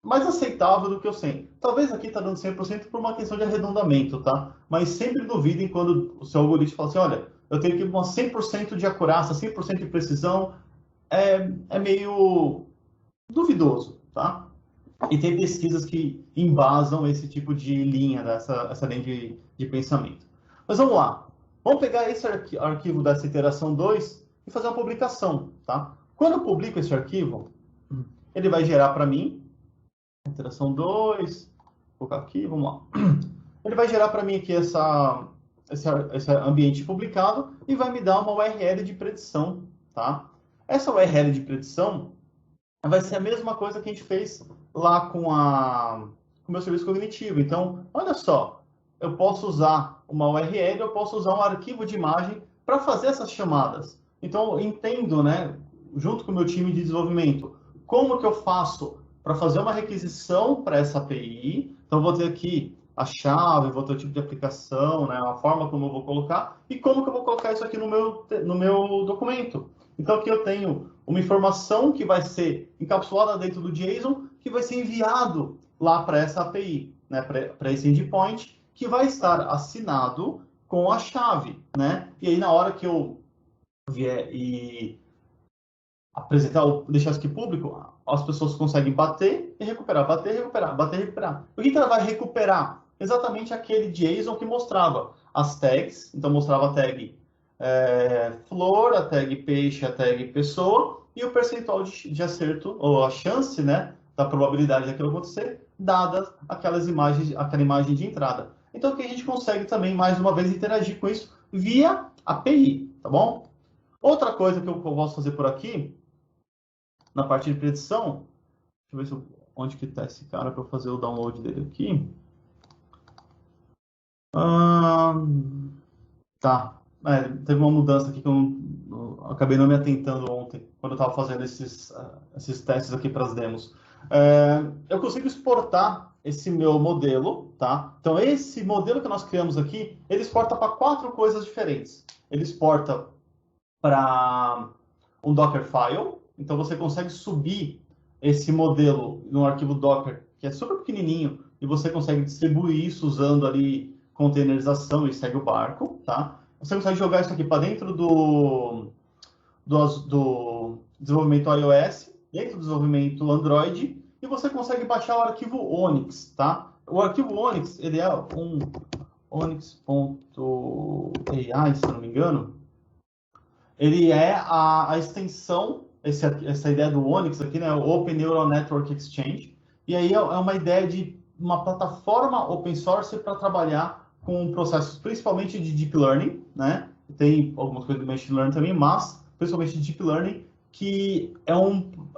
aceitável do que o 100. Talvez aqui está dando 100% por uma questão de arredondamento, tá? Mas sempre duvidem quando o seu algoritmo fala assim, olha, eu tenho que ir com 100% de acurácia, 100% de precisão, é meio duvidoso, tá? E tem pesquisas que embasam esse tipo de linha, essa linha de pensamento. Mas vamos lá. Vamos pegar esse arquivo dessa iteração 2 e fazer uma publicação, tá? Quando eu publico esse arquivo, ele vai gerar para mim, iteração 2, vou colocar aqui, vamos lá. Ele vai gerar para mim aqui esse ambiente publicado e vai me dar uma URL de predição, tá? Essa URL de predição vai ser a mesma coisa que a gente fez lá com o meu serviço cognitivo. Então, olha só, eu posso usar uma URL, eu posso usar um arquivo de imagem para fazer essas chamadas. Então, eu entendo, né, junto com o meu time de desenvolvimento, como que eu faço para fazer uma requisição para essa API. Então, vou ter aqui a chave, vou ter o tipo de aplicação, né, a forma como eu vou colocar e como que eu vou colocar isso aqui no meu documento. Então, aqui eu tenho uma informação que vai ser encapsulada dentro do JSON, que vai ser enviado lá para essa API, né, para esse endpoint, que vai estar assinado com a chave, né? E aí, na hora que eu vier e deixar isso aqui público, as pessoas conseguem bater e recuperar, bater e recuperar, bater e recuperar. O que ela vai recuperar? Exatamente aquele JSON que mostrava as tags, então mostrava a tag flor, a tag peixe, a tag pessoa, e o percentual de acerto, ou a chance, né, da probabilidade daquilo acontecer, dadas aquela imagem de entrada. Então, aqui a gente consegue também, mais uma vez, interagir com isso via API, tá bom? Outra coisa que eu posso fazer por aqui, na parte de predição, deixa eu ver onde que está esse cara para eu fazer o download dele aqui. Tá. Teve uma mudança aqui que eu acabei não me atentando ontem, quando eu estava fazendo esses testes aqui para as demos. Eu consigo exportar esse meu modelo, tá? Então, esse modelo que nós criamos aqui, ele exporta para 4 coisas diferentes. Ele exporta para um Dockerfile, então você consegue subir esse modelo num arquivo Docker, que é super pequenininho, e você consegue distribuir isso usando ali containerização e segue o barco, tá? Você consegue jogar isso aqui para dentro do desenvolvimento iOS, dentro do desenvolvimento Android, e você consegue baixar o arquivo Onyx, tá? O arquivo Onyx, ele é um onyx.ai, se não me engano. Ele é a extensão, essa ideia do Onyx aqui, né? O Open Neural Network Exchange. E aí é uma ideia de uma plataforma open source para trabalhar com processos principalmente de Deep Learning, né? Tem algumas coisas de Machine Learning também, mas principalmente de Deep Learning, que é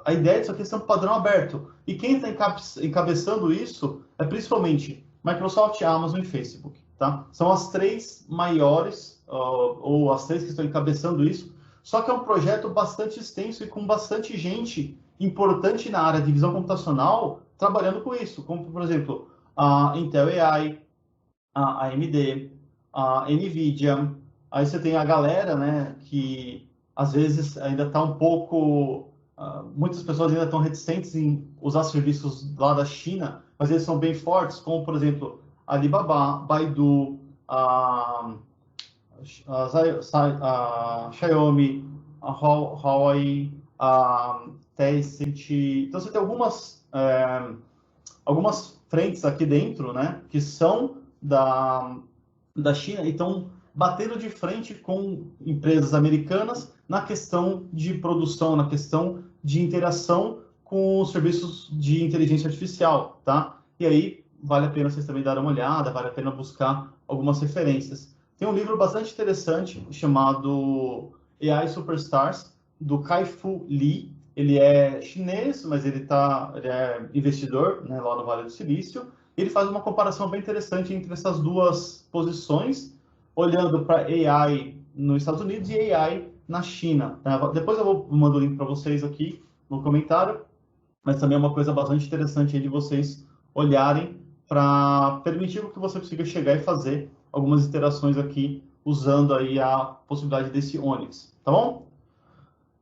a ideia disso aqui é um padrão aberto. E quem está encabeçando isso é principalmente Microsoft, Amazon e Facebook, tá? São as 3 maiores, ou as 3 que estão encabeçando isso, só que é um projeto bastante extenso e com bastante gente importante na área de visão computacional trabalhando com isso, como, por exemplo, a Intel AI, a AMD, a NVIDIA. Aí você tem a galera, né, que às vezes ainda está um pouco... muitas pessoas ainda estão reticentes em usar serviços lá da China, mas eles são bem fortes, como, por exemplo, a Alibaba, Baidu, a Xiaomi, a Huawei, a Tencent. Então, você tem algumas frentes aqui dentro, né, que são da China e estão batendo de frente com empresas americanas na questão de produção, na questão de interação com os serviços de inteligência artificial, tá? E aí, vale a pena vocês também darem uma olhada, vale a pena buscar algumas referências. Tem um livro bastante interessante chamado AI Superstars, do Kai-Fu Lee. Ele é chinês, mas ele é investidor, né, lá no Vale do Silício. Ele faz uma comparação bem interessante entre essas duas posições, olhando para AI nos Estados Unidos e AI na China. Tá? Depois eu vou mandar o link para vocês aqui no comentário, mas também é uma coisa bastante interessante aí de vocês olharem para permitir que você consiga chegar e fazer algumas iterações aqui usando aí a possibilidade desse Onyx, tá bom?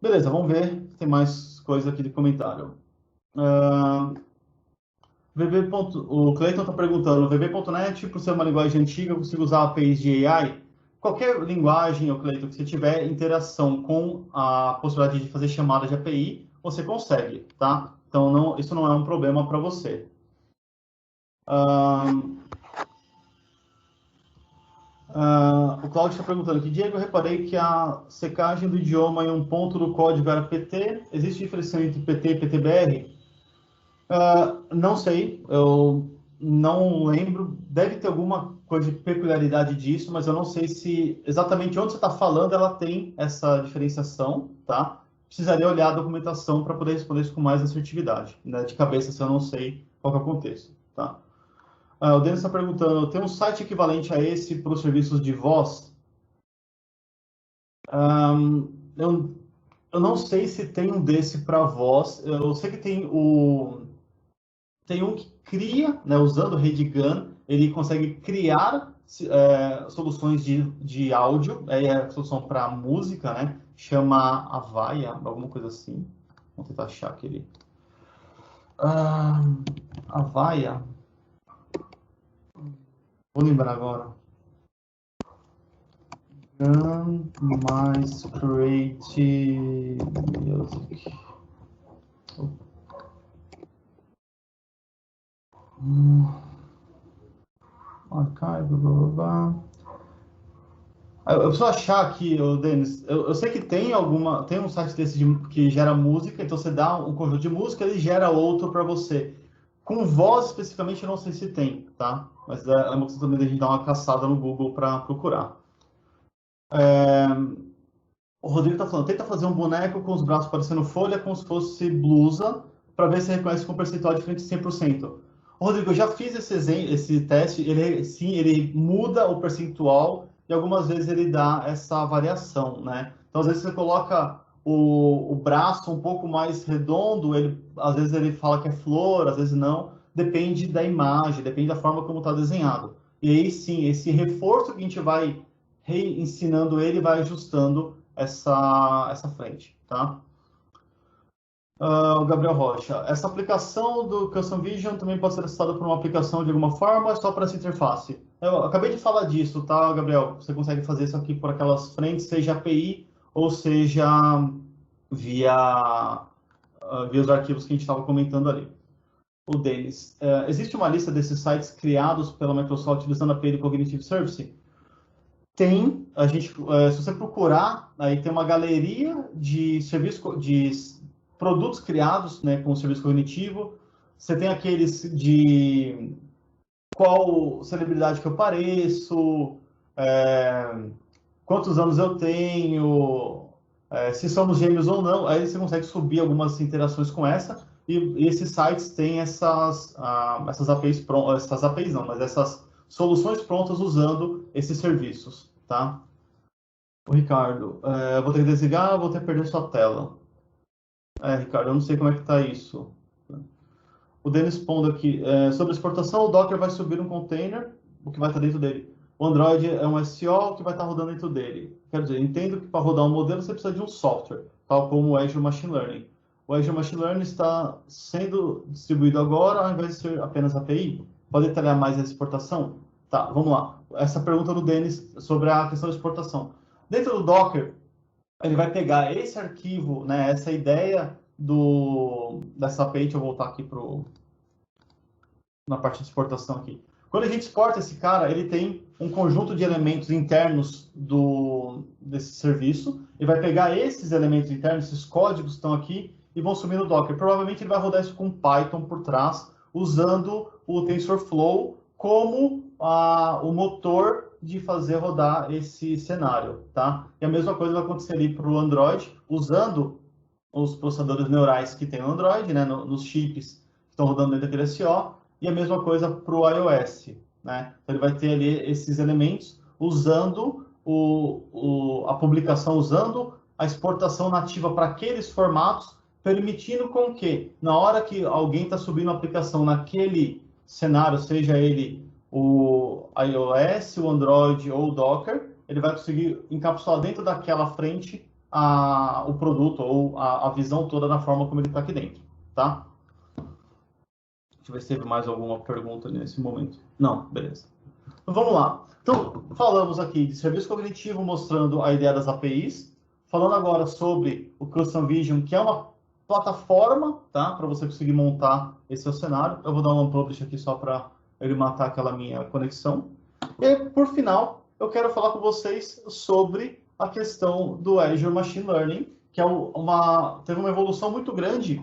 Beleza, vamos ver se tem mais coisa aqui de comentário. O Clayton está perguntando, VB.NET, por ser uma linguagem antiga, eu consigo usar APIs de AI? Qualquer linguagem, Clayton, que você tiver interação com a possibilidade de fazer chamada de API, você consegue, tá? Então, isso não é um problema para você. O Claudio está perguntando aqui, Diego, eu reparei que a secagem do idioma em um ponto do código era PT. Existe diferença entre PT e PTBR? Não sei, eu não lembro. Deve ter alguma coisa de peculiaridade disso, mas eu não sei se exatamente onde você está falando ela tem essa diferenciação, tá? Precisaria olhar a documentação para poder responder isso com mais assertividade. Né? De cabeça, se eu não sei qual é o contexto, tá? O Denis está perguntando, tem um site equivalente a esse para os serviços de voz? Eu não sei se tem um desse para voz. Eu sei que tem um que cria, né, usando o Redigun, ele consegue criar soluções de áudio, é a solução para música, né? Chama Avaya, alguma coisa assim. Vamos tentar achar aquele. Avaya. Vou lembrar agora. Mais Create Music. Archive, blá, blá, blá. Eu preciso achar aqui, Denis. Eu sei que tem um site desse que gera música, então você dá um conjunto de música, ele gera outro para você. Com voz especificamente, eu não sei se tem, tá? Mas é uma coisa também da gente dar uma caçada no Google para procurar. O Rodrigo está falando, tenta fazer um boneco com os braços parecendo folha, como se fosse blusa, para ver se reconhece com um percentual diferente de 100%. Rodrigo, eu já fiz esse teste, ele muda o percentual e algumas vezes ele dá essa variação, né? Então, às vezes você coloca o braço um pouco mais redondo, às vezes ele fala que é flor, às vezes não. depende da imagem, depende da forma como está desenhado. E aí sim, esse reforço que a gente vai reensinando ele, vai ajustando essa frente, tá? O Gabriel Rocha, essa aplicação do Custom Vision também pode ser acessada por uma aplicação de alguma forma, só para essa interface? Eu acabei de falar disso, tá, Gabriel? Você consegue fazer isso aqui por aquelas frentes, seja API ou seja via os arquivos que a gente estava comentando ali. O Denis, existe uma lista desses sites criados pela Microsoft utilizando a API do Cognitive Service? Tem, se você procurar, aí tem uma galeria de produtos criados, né, com o serviço cognitivo. Você tem aqueles de qual celebridade que eu pareço, quantos anos eu tenho, se somos gêmeos ou não. Aí você consegue subir algumas interações com essa. E esses sites têm essas APIs prontas, essas APIs não, mas essas soluções prontas usando esses serviços, tá? O Ricardo, vou ter que desligar, vou ter que perder sua tela. Ricardo, eu não sei como é que está isso. O Denis pondo aqui, sobre exportação, o Docker vai subir um container, o que vai estar dentro dele. O Android é um SO que vai estar rodando dentro dele. Quer dizer, entendo que para rodar um modelo você precisa de um software, tal como o Azure Machine Learning. O Azure Machine Learning está sendo distribuído agora, ao invés de ser apenas API. Pode detalhar mais a exportação? Tá, vamos lá. Essa pergunta do Denis sobre a questão da exportação. Dentro do Docker, ele vai pegar esse arquivo, né, essa ideia dessa API, deixa eu voltar aqui na parte de exportação aqui. Quando a gente exporta esse cara, ele tem um conjunto de elementos internos desse serviço, e vai pegar esses elementos internos, esses códigos que estão aqui, e vão subir no Docker. Provavelmente ele vai rodar isso com Python por trás, usando o TensorFlow como o motor de fazer rodar esse cenário, tá? E a mesma coisa vai acontecer ali para o Android, usando os processadores neurais que tem no Android, né, nos chips que estão rodando dentro daquele SO, e a mesma coisa para o iOS, né? Então ele vai ter ali esses elementos usando a publicação, usando a exportação nativa para aqueles formatos, permitindo com que, na hora que alguém está subindo a aplicação naquele cenário, seja ele o iOS, o Android ou o Docker, ele vai conseguir encapsular dentro daquela frente o produto ou a visão toda da forma como ele está aqui dentro, tá? Deixa eu ver se teve mais alguma pergunta nesse momento. Não, beleza. Então, vamos lá. Então, falamos aqui de serviço cognitivo, mostrando a ideia das APIs. Falando agora sobre o Custom Vision, que é uma plataforma, tá? Para você conseguir montar esse seu cenário. Eu vou dar um unpublish aqui só para ele matar aquela minha conexão. E, por final, eu quero falar com vocês sobre a questão do Azure Machine Learning, que teve uma evolução muito grande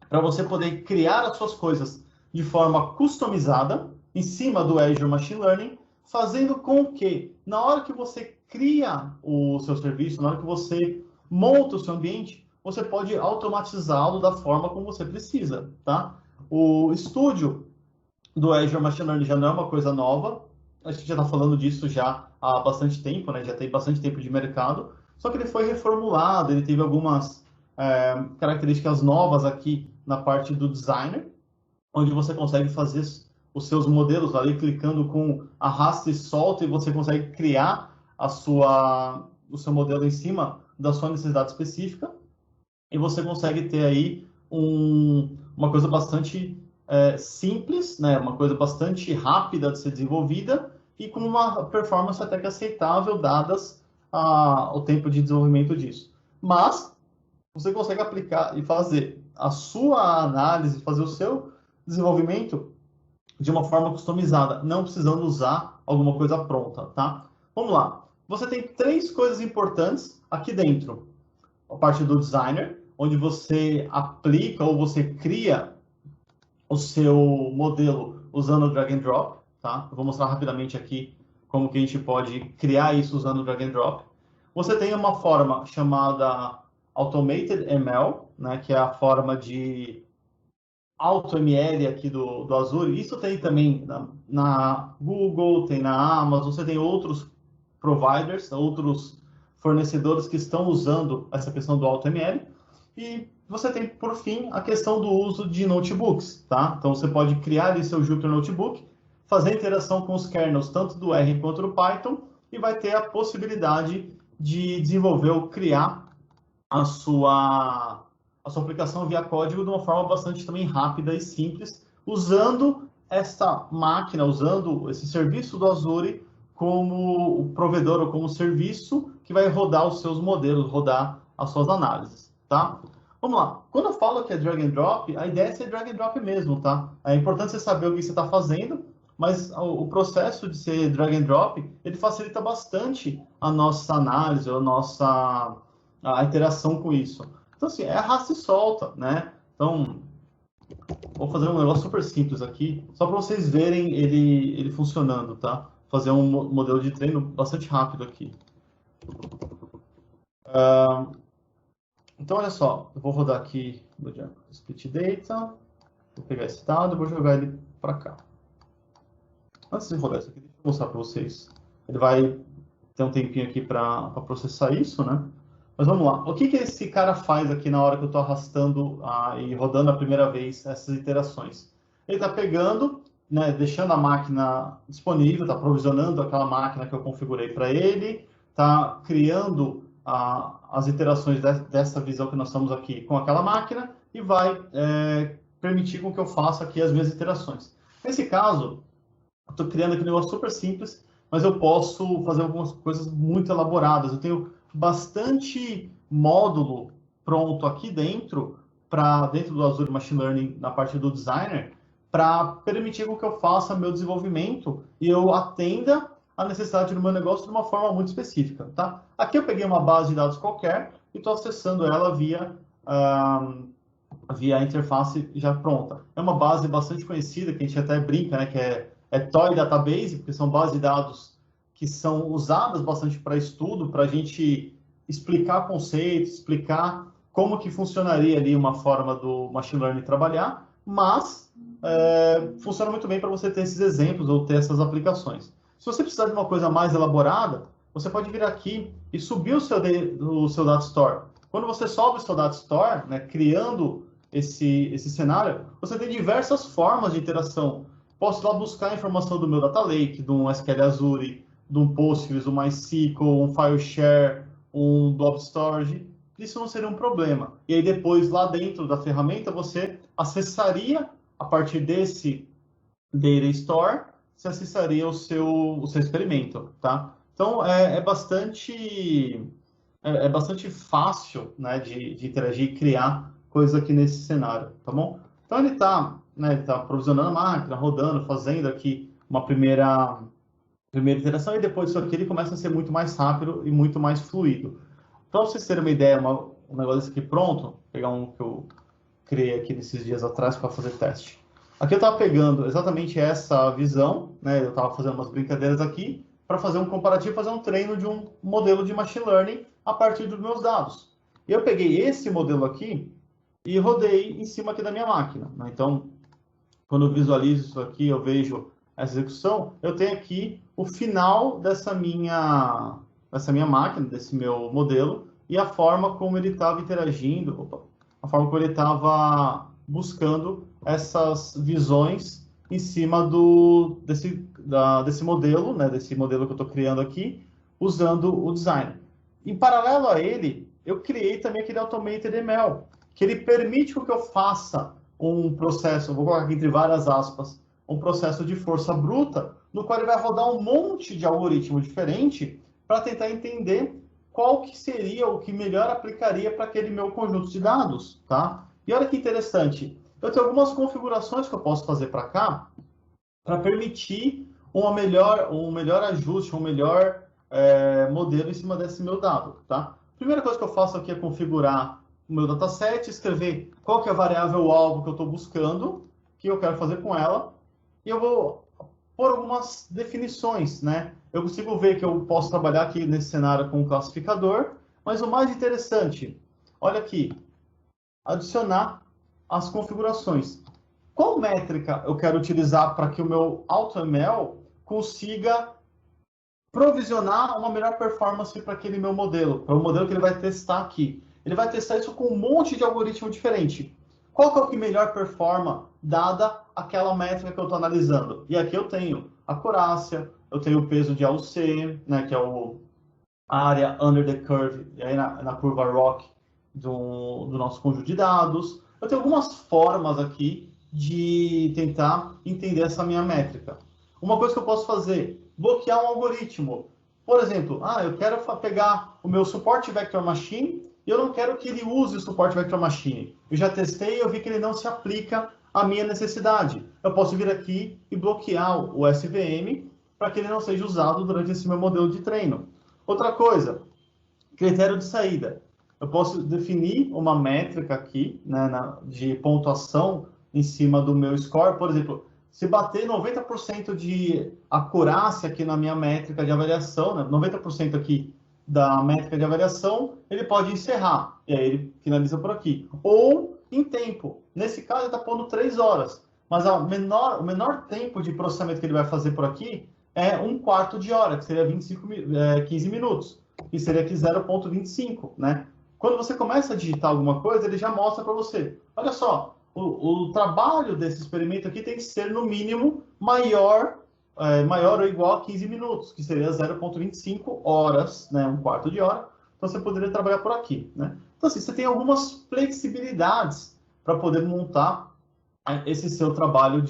para você poder criar as suas coisas de forma customizada em cima do Azure Machine Learning, fazendo com que, na hora que você cria o seu serviço, na hora que você monta o seu ambiente, você pode automatizá-lo da forma como você precisa, tá? O estúdio do Azure Machine Learning já não é uma coisa nova, a gente já está falando disso já há bastante tempo, né? Já tem bastante tempo de mercado, só que ele foi reformulado, ele teve algumas características novas aqui na parte do designer, onde você consegue fazer os seus modelos ali, clicando com arrasta e solta, e você consegue criar o seu modelo em cima da sua necessidade específica, e você consegue ter aí uma coisa bastante simples, né? Uma coisa bastante rápida de ser desenvolvida e com uma performance até que aceitável, dadas o tempo de desenvolvimento disso. Mas você consegue aplicar e fazer a sua análise, fazer o seu desenvolvimento de uma forma customizada, não precisando usar alguma coisa pronta, tá? Vamos lá. Você tem 3 coisas importantes aqui dentro. A parte do designer, onde você aplica ou você cria o seu modelo usando o drag and drop, tá? Eu vou mostrar rapidamente aqui como que a gente pode criar isso usando o drag and drop. Você tem uma forma chamada Automated ML, né, que é a forma de AutoML aqui do Azure. Isso tem também na Google, tem na Amazon, você tem outros providers, outros fornecedores que estão usando essa questão do AutoML. E Você tem, por fim, a questão do uso de notebooks, tá? Então, você pode criar ali seu Jupyter Notebook, fazer interação com os kernels, tanto do R quanto do Python, e vai ter a possibilidade de desenvolver ou criar a sua aplicação via código de uma forma bastante também rápida e simples, usando essa máquina, usando esse serviço do Azure como o provedor ou como serviço que vai rodar os seus modelos, rodar as suas análises, tá? Vamos lá. Quando eu falo que é drag and drop, a ideia é ser drag and drop mesmo, tá? É importante você saber o que você está fazendo, mas o processo de ser drag and drop, ele facilita bastante a nossa análise, a interação com isso. Então, assim, é arrasta e solta, né? Então, vou fazer um negócio super simples aqui, só para vocês verem ele funcionando, tá? Fazer um modelo de treino bastante rápido aqui. Então, olha só, eu vou rodar aqui no Django Split Data, vou pegar esse dado e vou jogar ele para cá. Antes de rodar isso aqui, deixa eu mostrar para vocês. Ele vai ter um tempinho aqui para processar isso, né? Mas vamos lá. O que esse cara faz aqui na hora que eu estou arrastando e rodando a primeira vez essas iterações? Ele está pegando, né, deixando a máquina disponível, está provisionando aquela máquina que eu configurei para ele, está criando as iterações dessa visão que nós estamos aqui com aquela máquina e vai permitir com que eu faça aqui as minhas iterações. Nesse caso, eu estou criando aqui um negócio super simples, mas eu posso fazer algumas coisas muito elaboradas. Eu tenho bastante módulo pronto aqui dentro do Azure Machine Learning, na parte do Designer, para permitir que eu faça meu desenvolvimento e eu atenda a necessidade do meu negócio de uma forma muito específica, tá? Aqui eu peguei uma base de dados qualquer e estou acessando ela via a interface já pronta. É uma base bastante conhecida, que a gente até brinca, né, que é Toy Database, porque são bases de dados que são usadas bastante para estudo, para a gente explicar conceitos, explicar como que funcionaria ali uma forma do Machine Learning trabalhar, mas funciona muito bem para você ter esses exemplos ou ter essas aplicações. Se você precisar de uma coisa mais elaborada, você pode vir aqui e subir o seu Data Store. Quando você sobe o seu Data Store, né, criando esse cenário, você tem diversas formas de interação. Posso lá buscar a informação do meu Data Lake, de um SQL Azure, de um Postgres, um MySQL, um FileShare, um Blob Storage. Isso não seria um problema. E aí depois, lá dentro da ferramenta, você acessaria, a partir desse Data Store, você acessaria o seu experimento, tá? Então, é bastante fácil, né, de interagir e criar coisas aqui nesse cenário, tá bom? Então, ele está provisionando a máquina, rodando, fazendo aqui uma primeira iteração, e depois disso aqui ele começa a ser muito mais rápido e muito mais fluido. Para vocês terem uma ideia, um negócio desse aqui pronto, vou pegar um que eu criei aqui nesses dias atrás para fazer teste. Aqui eu estava pegando exatamente essa visão, né? Eu estava fazendo umas brincadeiras aqui para fazer um comparativo, fazer um treino de um modelo de Machine Learning a partir dos meus dados. E eu peguei esse modelo aqui e rodei em cima aqui da minha máquina, né? Então, quando eu visualizo isso aqui, eu vejo essa execução, eu tenho aqui o final dessa minha máquina, desse meu modelo, e a forma como ele estava interagindo, a forma como ele estava buscando essas visões em cima desse modelo, né, desse modelo que eu estou criando aqui, usando o design. Em paralelo a ele, eu criei também aquele Automated ML, que ele permite que eu faça um processo, vou colocar aqui entre várias aspas, um processo de força bruta, no qual ele vai rodar um monte de algoritmo diferente para tentar entender qual que seria o que melhor aplicaria para aquele meu conjunto de dados, tá? E olha que interessante, eu tenho algumas configurações que eu posso fazer para cá para permitir um melhor ajuste, um melhor modelo em cima desse meu dado, tá? Primeira coisa que eu faço aqui é configurar o meu dataset, escrever qual que é a variável alvo que eu estou buscando, que eu quero fazer com ela, e eu vou pôr algumas definições, né? Eu consigo ver que eu posso trabalhar aqui nesse cenário com um classificador, mas o mais interessante, olha aqui, adicionar as configurações. Qual métrica eu quero utilizar para que o meu AutoML consiga provisionar uma melhor performance para aquele meu modelo, para o modelo que ele vai testar aqui? ele vai testar isso com um monte de algoritmo diferente. Qual que é o que melhor performa, dada aquela métrica que eu estou analisando? E aqui eu tenho a acurácia, eu tenho o peso de AUC, né, que é a área under the curve, e aí na curva ROC do nosso conjunto de dados. Eu tenho algumas formas aqui de tentar entender essa minha métrica. Uma coisa que eu posso fazer, bloquear um algoritmo. Por exemplo, eu quero pegar o meu Support Vector Machine e eu não quero que ele use o Support Vector Machine. Eu já testei e eu vi que ele não se aplica à minha necessidade. Eu posso vir aqui e bloquear o SVM para que ele não seja usado durante esse meu modelo de treino. Outra coisa, critério de saída. Eu posso definir uma métrica aqui, né, de pontuação em cima do meu score. Por exemplo, se bater 90% de acurácia aqui na minha métrica de avaliação, né, 90% aqui da métrica de avaliação, ele pode encerrar. E aí ele finaliza por aqui. Ou em tempo. Nesse caso, ele está pondo 3 horas. Mas o menor tempo de processamento que ele vai fazer por aqui é 1/4 de hora, que seria 15 minutos. E seria aqui 0,25, né? Quando você começa a digitar alguma coisa, ele já mostra para você. Olha só, o trabalho desse experimento aqui tem que ser, no mínimo, maior ou igual a 15 minutos, que seria 0,25 horas, né? 1/4 de hora. Então, você poderia trabalhar por aqui, né? Então, assim, você tem algumas flexibilidades para poder montar esse seu trabalho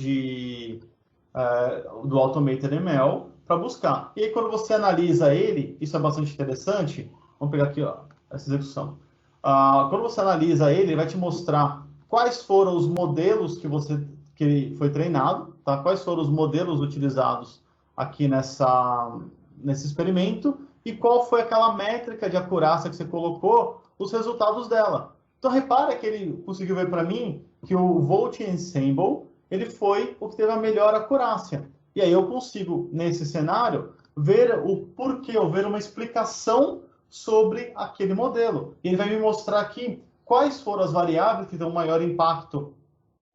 do Automated ML para buscar. E aí, quando você analisa ele, isso é bastante interessante. Vamos pegar aqui, ó, essa execução. Quando você analisa ele vai te mostrar quais foram os modelos que ele foi treinado, tá? Quais foram os modelos utilizados aqui nesse experimento e qual foi aquela métrica de acurácia que você colocou, os resultados dela. Então, repara que ele conseguiu ver para mim que o Volt Ensemble, ele foi o que teve a melhor acurácia. E aí eu consigo, nesse cenário, ver o porquê, ou ver uma explicação sobre aquele modelo. E ele vai me mostrar aqui quais foram as variáveis que dão maior impacto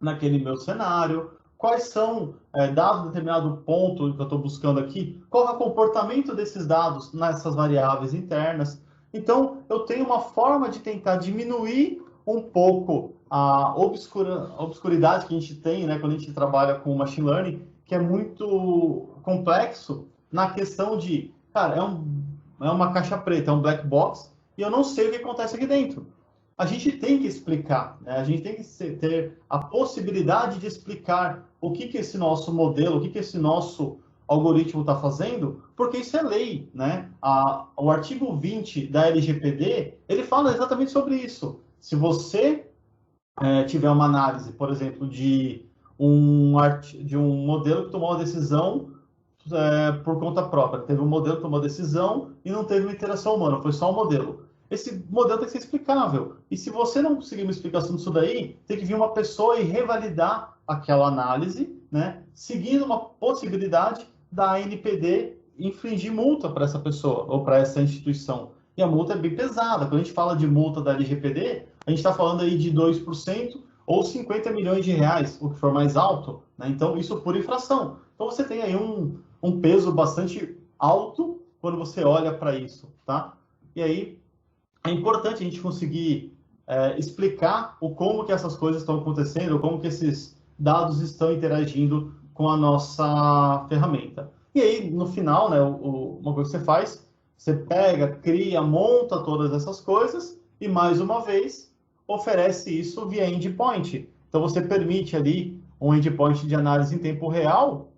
naquele meu cenário, quais são, dado determinado ponto que eu estou buscando aqui, qual é o comportamento desses dados nessas variáveis internas. Então, eu tenho uma forma de tentar diminuir um pouco a obscuridade que a gente tem, né, quando a gente trabalha com machine learning, que é muito complexo na questão de, cara, é uma caixa preta, é um black box, e eu não sei o que acontece aqui dentro. A gente tem que explicar, né? A gente tem que ter a possibilidade de explicar o que esse nosso modelo, o que esse nosso algoritmo está fazendo, porque isso é lei, né? O artigo 20 da LGPD, ele fala exatamente sobre isso. Se você tiver uma análise, por exemplo, de um modelo que tomou uma decisão por conta própria, teve um modelo que tomou uma decisão e não teve uma interação humana, foi só um modelo. Esse modelo tem que ser explicável. E se você não conseguir uma explicação disso daí, tem que vir uma pessoa e revalidar aquela análise, né? Seguindo uma possibilidade da ANPD infligir multa para essa pessoa ou para essa instituição. E a multa é bem pesada. Quando a gente fala de multa da LGPD, a gente está falando aí de 2% ou 50 milhões de reais, o que for mais alto, né? Então, isso por infração. Então, você tem aí um peso bastante alto quando você olha para isso, tá? E aí, é importante a gente conseguir explicar como que essas coisas estão acontecendo, como que esses dados estão interagindo com a nossa ferramenta. E aí, no final, né, uma coisa que você faz, você pega, cria, monta todas essas coisas e, mais uma vez, oferece isso via endpoint. Então, você permite ali um endpoint de análise em tempo real,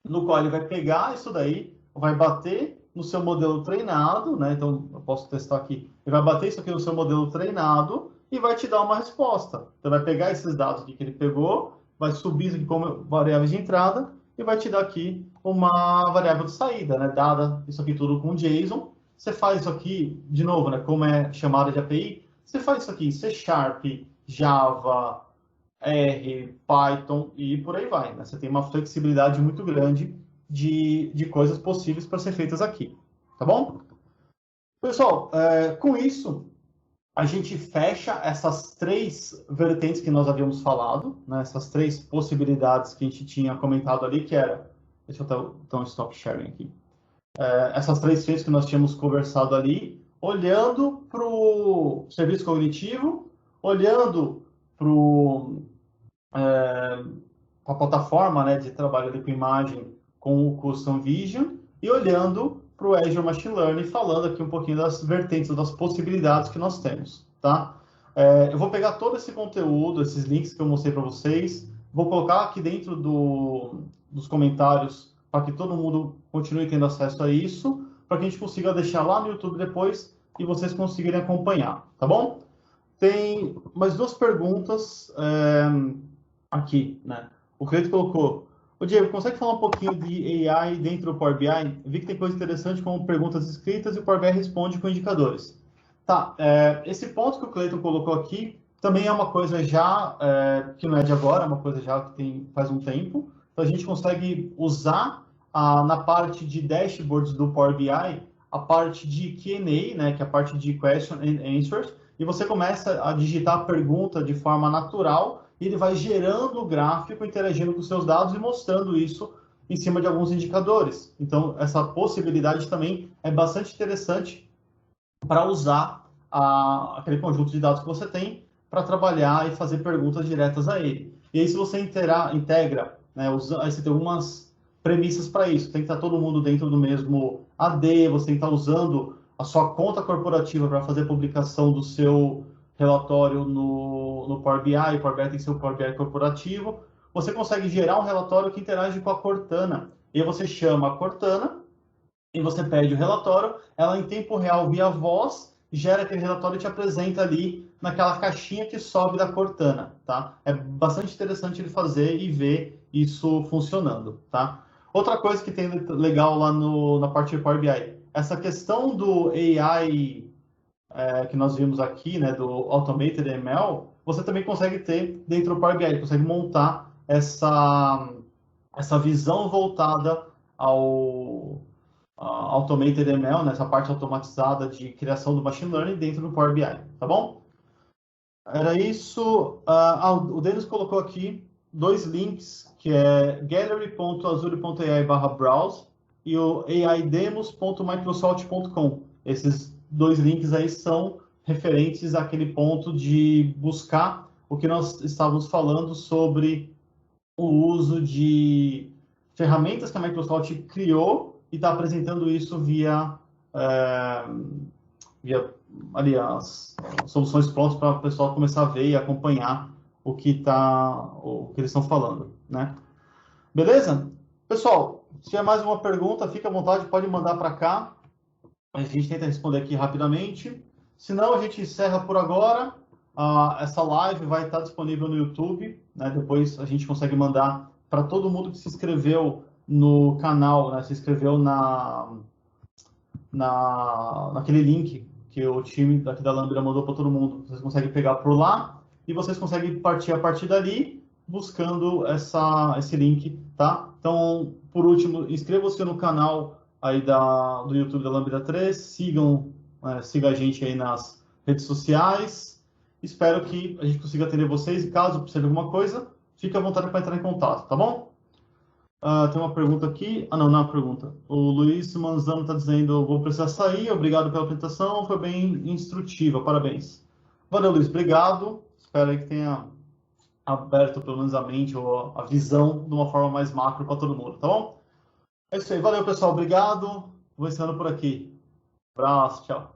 no qual ele vai pegar isso daí, vai bater no seu modelo treinado, né? Então, eu posso testar aqui. Ele vai bater isso aqui no seu modelo treinado e vai te dar uma resposta. Então, vai pegar esses dados aqui que ele pegou, vai subir isso aqui como variáveis de entrada e vai te dar aqui uma variável de saída, né? Dada isso aqui tudo com JSON. Você faz isso aqui, de novo, né? Como é chamada de API, você faz isso aqui em C#, Java, R, Python e por aí vai, né? Você tem uma flexibilidade muito grande de coisas possíveis para ser feitas aqui, tá bom? Pessoal, com isso, a gente fecha essas 3 vertentes que nós havíamos falado, né? Essas 3 possibilidades que a gente tinha comentado ali, que era... Deixa eu dar um stop sharing aqui. Essas 3 frentes que nós tínhamos conversado ali, olhando para o serviço cognitivo, olhando para a plataforma, né, de trabalho ali com imagem com o Custom Vision e olhando para o Azure Machine Learning, falando aqui um pouquinho das vertentes, das possibilidades que nós temos, tá? Eu vou pegar todo esse conteúdo, esses links que eu mostrei para vocês, vou colocar aqui dentro dos comentários para que todo mundo continue tendo acesso a isso, para que a gente consiga deixar lá no YouTube depois e vocês conseguirem acompanhar, tá bom? Tem mais duas perguntas aqui, né? O Cleiton colocou: ô Diego, consegue falar um pouquinho de AI dentro do Power BI? Eu vi que tem coisa interessante como perguntas escritas e o Power BI responde com indicadores. Tá, esse ponto que o Cleiton colocou aqui também é uma coisa já que não é de agora, é uma coisa já que faz um tempo. Então a gente consegue usar na parte de dashboards do Power BI a parte de Q&A, né, que é a parte de question and answers, e você começa a digitar a pergunta de forma natural e ele vai gerando o gráfico, interagindo com os seus dados e mostrando isso em cima de alguns indicadores. Então, essa possibilidade também é bastante interessante para usar aquele conjunto de dados que você tem para trabalhar e fazer perguntas diretas a ele. E aí, se você integra, né, aí você tem algumas premissas para isso. Tem que estar todo mundo dentro do mesmo AD, você tem que estar usando a sua conta corporativa para fazer a publicação do seu relatório no Power BI, o Power BI tem que ser o Power BI corporativo. Você consegue gerar um relatório que interage com a Cortana. E aí você chama a Cortana e você pede o relatório, ela em tempo real, via voz, gera aquele relatório e te apresenta ali naquela caixinha que sobe da Cortana, tá? É bastante interessante ele fazer e ver isso funcionando, tá? Outra coisa que tem legal lá na parte de Power BI, essa questão do AI que nós vimos aqui, né, do Automated ML, você também consegue ter dentro do Power BI, consegue montar essa visão voltada ao Automated ML, nessa parte automatizada de criação do Machine Learning dentro do Power BI, tá bom? Era isso. O Denis colocou aqui dois links, que é gallery.azure.ai/browse e o aidemos.microsoft.com. Esses dois links aí são referentes àquele ponto de buscar o que nós estávamos falando sobre o uso de ferramentas que a Microsoft criou e está apresentando isso via ali as soluções prontas para o pessoal começar a ver e acompanhar o que eles estão falando, né? Beleza? Pessoal, se tiver mais uma pergunta, fica à vontade, pode mandar para cá. A gente tenta responder aqui rapidamente. Se não, a gente encerra por agora. Essa live vai estar disponível no YouTube, né? Depois a gente consegue mandar para todo mundo que se inscreveu no canal, né? Se inscreveu naquele link que o time daqui da Lambda mandou para todo mundo. Vocês conseguem pegar por lá e vocês conseguem partir a partir dali buscando esse link, tá? Então, por último, inscrevam-se no canal aí do YouTube da Lambda 3, siga a gente aí nas redes sociais. Espero que a gente consiga atender vocês e caso precise de alguma coisa, fique à vontade para entrar em contato, tá bom? Tem uma pergunta aqui. Não é uma pergunta. O Luiz Manzano está dizendo: vou precisar sair, obrigado pela apresentação, foi bem instrutiva, parabéns. Valeu, Luiz, obrigado. Espero aí que tenha aberto pelo menos a mente ou a visão de uma forma mais macro para todo mundo, tá bom? É isso aí, valeu pessoal, obrigado. Vou encerrando por aqui. Abraço, tchau.